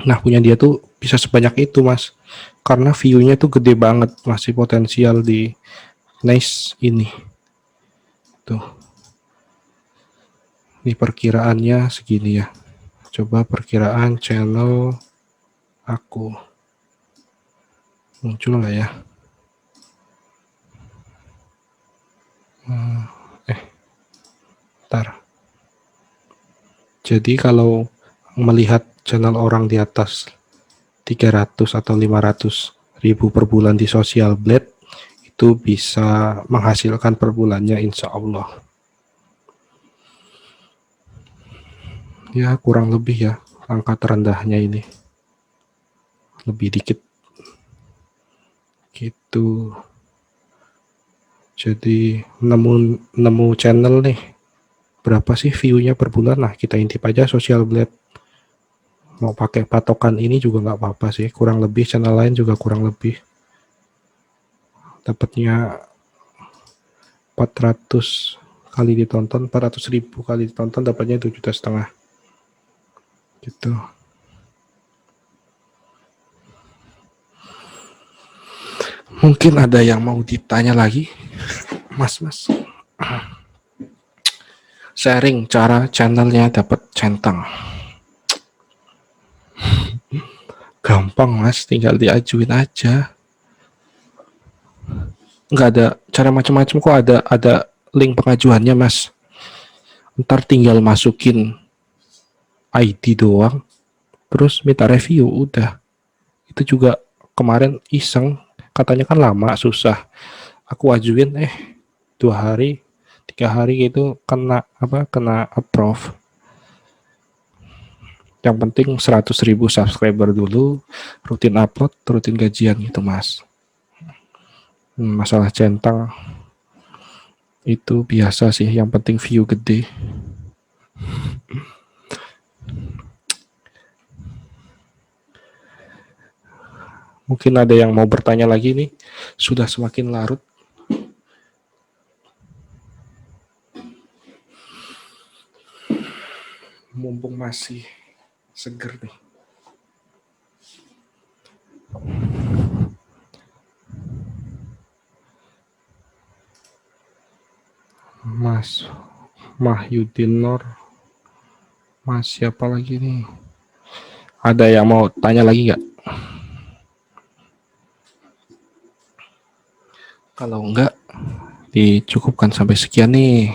Nah, punya dia tuh bisa sebanyak itu Mas. Karena view-nya tuh gede banget, masih potensial di nice ini. Tuh. Ini perkiraannya segini ya. Coba perkiraan channel aku. Muncul nggak ya? Ntar. Jadi kalau melihat channel orang di atas 300 atau 500.000 per bulan di Social Blade, itu bisa menghasilkan per bulannya insya Allah. Ya kurang lebih ya angka terendahnya ini. Lebih dikit. Gitu. Jadi nemu channel nih. Berapa sih view-nya per bulan? Nah, kita intip aja Social Blade. Mau pakai patokan ini juga nggak apa-apa sih. Kurang lebih channel lain juga kurang lebih. Dapatnya 400 kali ditonton, 400.000 kali ditonton dapatnya 2,5 juta gitu. Mungkin ada yang mau ditanya lagi, Mas. Sharing cara channelnya dapat centang. Gampang Mas, tinggal diajuin aja. Nggak ada cara macam-macam kok, ada link pengajuannya Mas. Ntar tinggal masukin ID doang, terus minta review, udah. Itu juga kemarin iseng, katanya kan lama, susah. Aku ajuin 2 hari 3 hari gitu kena approve. Yang penting 100.000 subscriber dulu, rutin upload, rutin gajian gitu Mas. Masalah centang itu biasa sih, yang penting view gede. Mungkin ada yang mau bertanya lagi nih, sudah semakin larut. Mumpung masih seger nih. Mas Mahyudin Nur, Mas siapa lagi nih? Ada yang mau tanya lagi nggak? Kalau enggak, dicukupkan sampai sekian nih.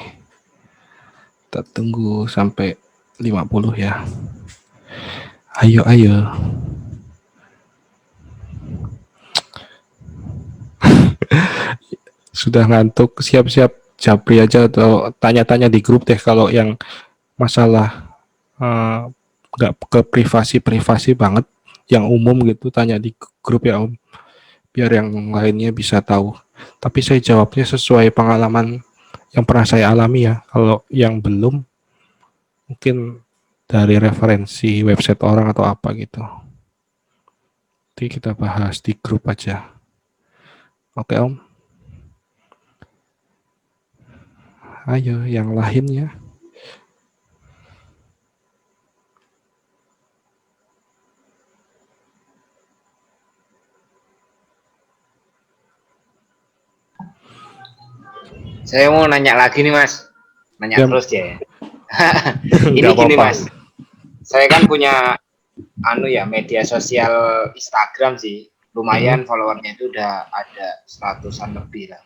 Kita tunggu sampai 50 ya. Ayo. Sudah ngantuk, siap-siap japri aja atau tanya-tanya di grup deh kalau yang masalah nggak ke privasi banget, yang umum gitu, tanya di grup ya Om, biar yang lainnya bisa tahu. Tapi saya jawabnya sesuai pengalaman yang pernah saya alami ya. Kalau yang belum, mungkin dari referensi website orang atau apa gitu. Nanti kita bahas di grup aja. Oke Om. Ayo yang lainnya. Saya mau nanya lagi nih Mas. Nanya Ya. terus ya. Ini Nggak gini apa-apa. Mas. Saya kan punya media sosial Instagram sih. Lumayan followernya itu udah ada 100-an lebih lah.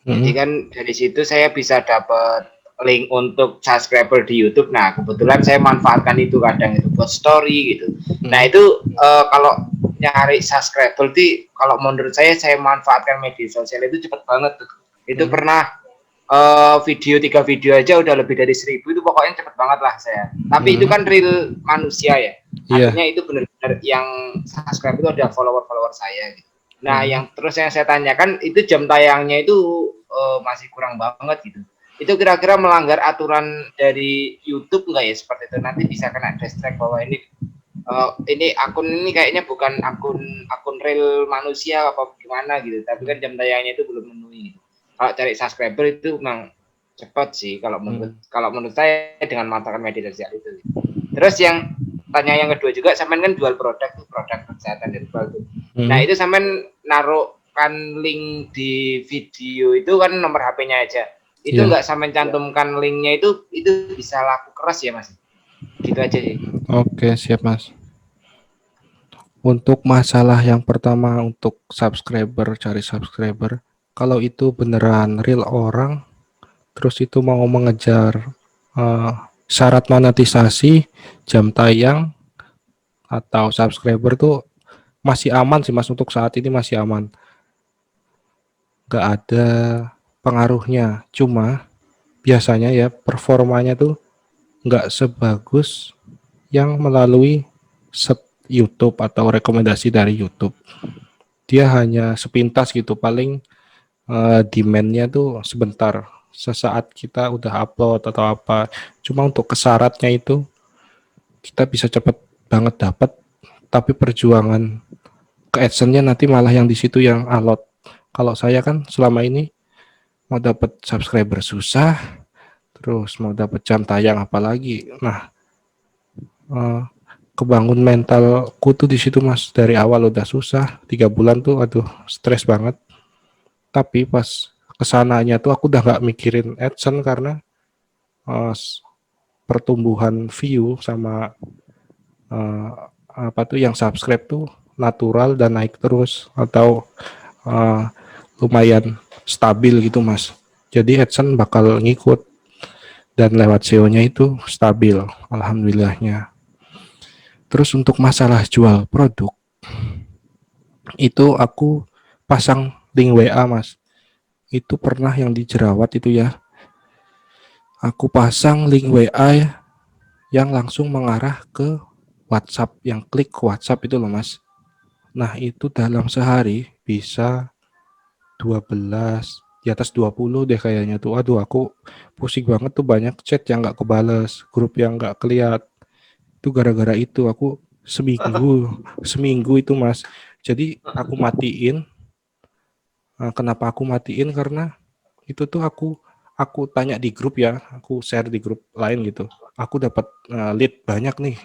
Jadi kan dari situ saya bisa dapat link untuk subscriber di YouTube. Nah, kebetulan saya manfaatkan itu kadang itu buat story gitu. Nah, itu kalau nyari subscriber di, kalau menurut saya manfaatkan media sosial itu cepet banget tuh. Itu pernah video 3 video aja udah lebih dari 1.000, itu pokoknya cepet banget lah saya. Tapi itu kan real manusia ya. Artinya itu benar-benar yang subscribe itu ada follower saya gitu. Nah, yang terus yang saya tanyakan itu jam tayangnya itu masih kurang banget gitu. Itu kira-kira melanggar aturan dari YouTube nggak ya seperti itu? Nanti bisa kena distract bahwa ini akun ini kayaknya bukan akun real manusia apa gimana gitu. Tapi kan jam tayangnya itu belum memenuhi gitu. Kalau cari subscriber itu memang cepat sih kalau menurut saya dengan manfaatkan media sosial itu. Terus yang tanya yang kedua juga, sampean kan jual produk kesehatan herbal tuh. Nah, itu sampean naruhkan link di video itu kan nomor HP-nya aja. Itu enggak sampean cantumkan linknya itu bisa laku keras ya Mas. Gitu aja sih. Oke, siap Mas. Untuk masalah yang pertama, untuk cari subscriber, kalau itu beneran real orang, terus itu mau mengejar syarat monetisasi, jam tayang, atau subscriber tuh masih aman sih Mas, untuk saat ini masih aman. Nggak ada pengaruhnya, cuma biasanya ya performanya tuh nggak sebagus yang melalui YouTube atau rekomendasi dari YouTube. Dia hanya sepintas gitu, paling demand-nya tuh sebentar, sesaat kita udah upload atau apa. Cuma untuk kesyaratnya itu kita bisa cepet banget dapat, tapi perjuangan ke AdSense-nya nanti malah yang di situ yang alot. Kalau saya kan selama ini mau dapat subscriber susah, terus mau dapat jam tayang apalagi. Nah, eh, kebangun mentalku tuh di situ Mas. Dari awal udah susah, 3 bulan tuh aduh stres banget. Tapi pas kesananya tuh aku udah nggak mikirin AdSense karena eh, pertumbuhan view sama eh, apa tuh yang subscribe tuh natural dan naik terus atau eh, lumayan stabil gitu Mas. Jadi AdSense bakal ngikut dan lewat SEO-nya itu stabil, alhamdulillahnya. Terus untuk masalah jual produk, itu aku pasang link WA Mas. Itu pernah yang di Jerawat itu ya. Aku pasang link WA yang langsung mengarah ke WhatsApp, yang klik ke WhatsApp itu loh Mas. Nah itu dalam sehari bisa 12, di atas 20 deh kayaknya tuh. Aduh aku pusing banget tuh, banyak chat yang nggak kebales, grup yang nggak keliat. Itu gara-gara itu aku seminggu itu Mas. Jadi aku matiin. Kenapa aku matiin? Karena itu tuh aku tanya di grup ya, aku share di grup lain gitu. Aku dapat lead banyak nih.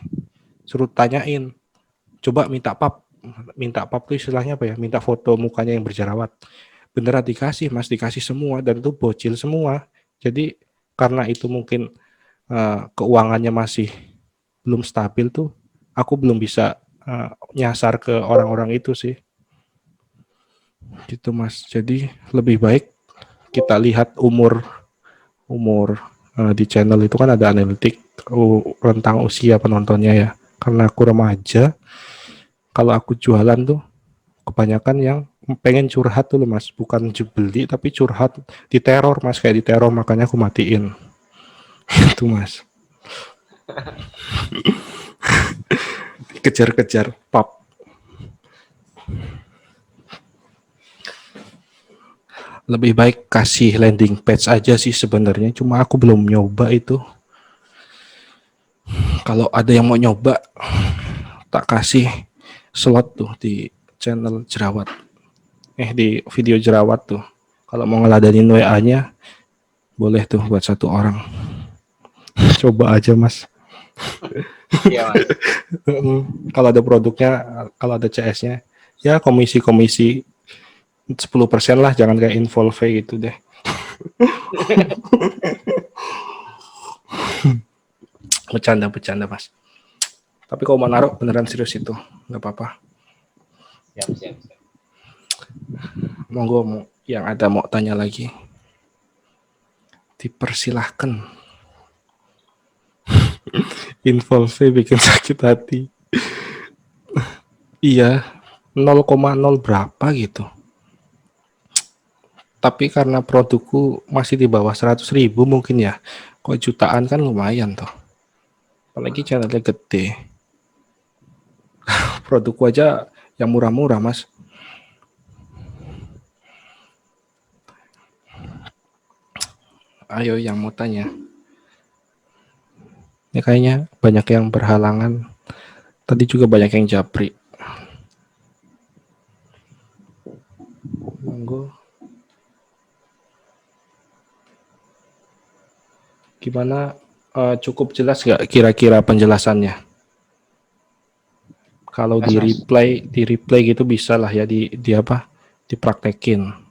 Suruh tanyain, coba minta pap tuh istilahnya apa ya? Minta foto mukanya yang berjerawat. Beneran dikasih Mas, dikasih semua dan itu bocil semua. Jadi karena itu mungkin keuangannya masih belum stabil tuh, aku belum bisa nyasar ke orang-orang itu sih. Gitu Mas. Jadi lebih baik kita lihat umur di channel itu kan ada analitik rentang usia penontonnya ya. Karena aku remaja, kalau aku jualan tuh kebanyakan yang pengen curhat tuh loh Mas, bukan beli tapi curhat, diteror Mas, kayak diteror, makanya aku matiin. Itu Mas. Kejar-kejar pop. Lebih baik kasih landing page aja sih sebenarnya, cuma aku belum nyoba itu. Kalau ada yang mau nyoba, tak kasih slot tuh di channel Jerawat. Di video Jerawat tuh. Kalau mau ngeladanin WA-nya, boleh tuh buat 1 orang. Coba aja Mas. Iya Mas. Kalau ada produknya, kalau ada CS-nya, ya komisi 10% lah, jangan kayak Involve gitu deh. Bercanda Mas. Tapi kalau mau naruh beneran serius itu, nggak apa-apa. Siap. Monggo yang ada mau tanya lagi, dipersilahkan. Involve bikin sakit hati. Iya, 0,0 berapa gitu. Tapi karena produkku masih di bawah 100.000 mungkin ya. Kok jutaan kan lumayan toh. Apalagi channelnya gede. Produkku aja yang murah-murah Mas. Ayo yang mau tanya. Ini kayaknya banyak yang berhalangan. Tadi juga banyak yang japri. Monggo. Gimana, cukup jelas nggak kira-kira penjelasannya? Kalau di replay gitu bisa lah ya di apa? Dipraktekin.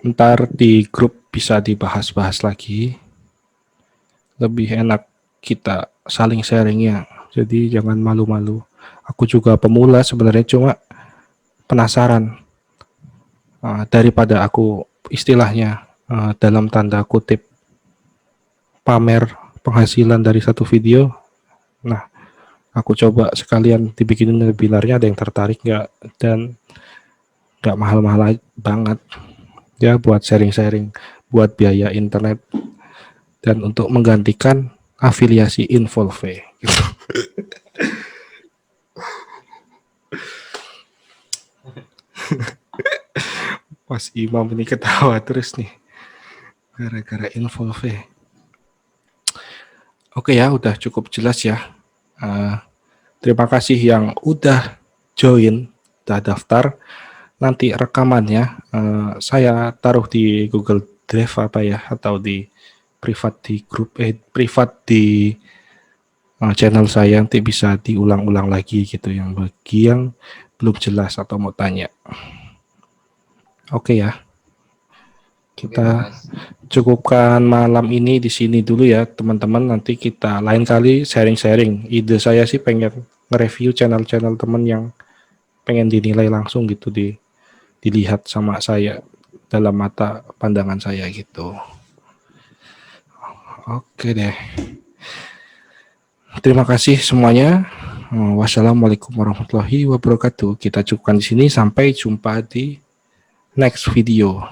Ntar di grup bisa dibahas-bahas lagi. Lebih enak kita saling sharing ya. Jadi jangan malu-malu. Aku juga pemula sebenarnya, cuma penasaran. Daripada aku istilahnya dalam tanda kutip pamer penghasilan dari satu video. Nah, aku coba sekalian dibikinin webinarnya, ada yang tertarik nggak? Dan nggak mahal-mahal banget. Ya buat sharing-sharing, buat biaya internet, dan untuk menggantikan afiliasi Involve gitu. Mas Imam ini ketawa terus nih gara-gara Involve. Oke ya, udah cukup jelas ya. Terima kasih yang udah join, udah daftar. Nanti rekamannya saya taruh di Google Drive apa ya, atau di privat di grup privat di channel saya, nanti bisa diulang-ulang lagi gitu yang bagi yang belum jelas atau mau tanya. Oke ya. Kita cukupkan malam ini di sini dulu ya teman-teman. Nanti kita lain kali sharing-sharing. Ide saya sih pengen nge-review channel-channel teman yang pengen dinilai langsung gitu, dilihat sama saya dalam mata pandangan saya gitu. Oke deh. Terima kasih semuanya. Wassalamualaikum warahmatullahi wabarakatuh. Kita cukupkan di sini, sampai jumpa di next video.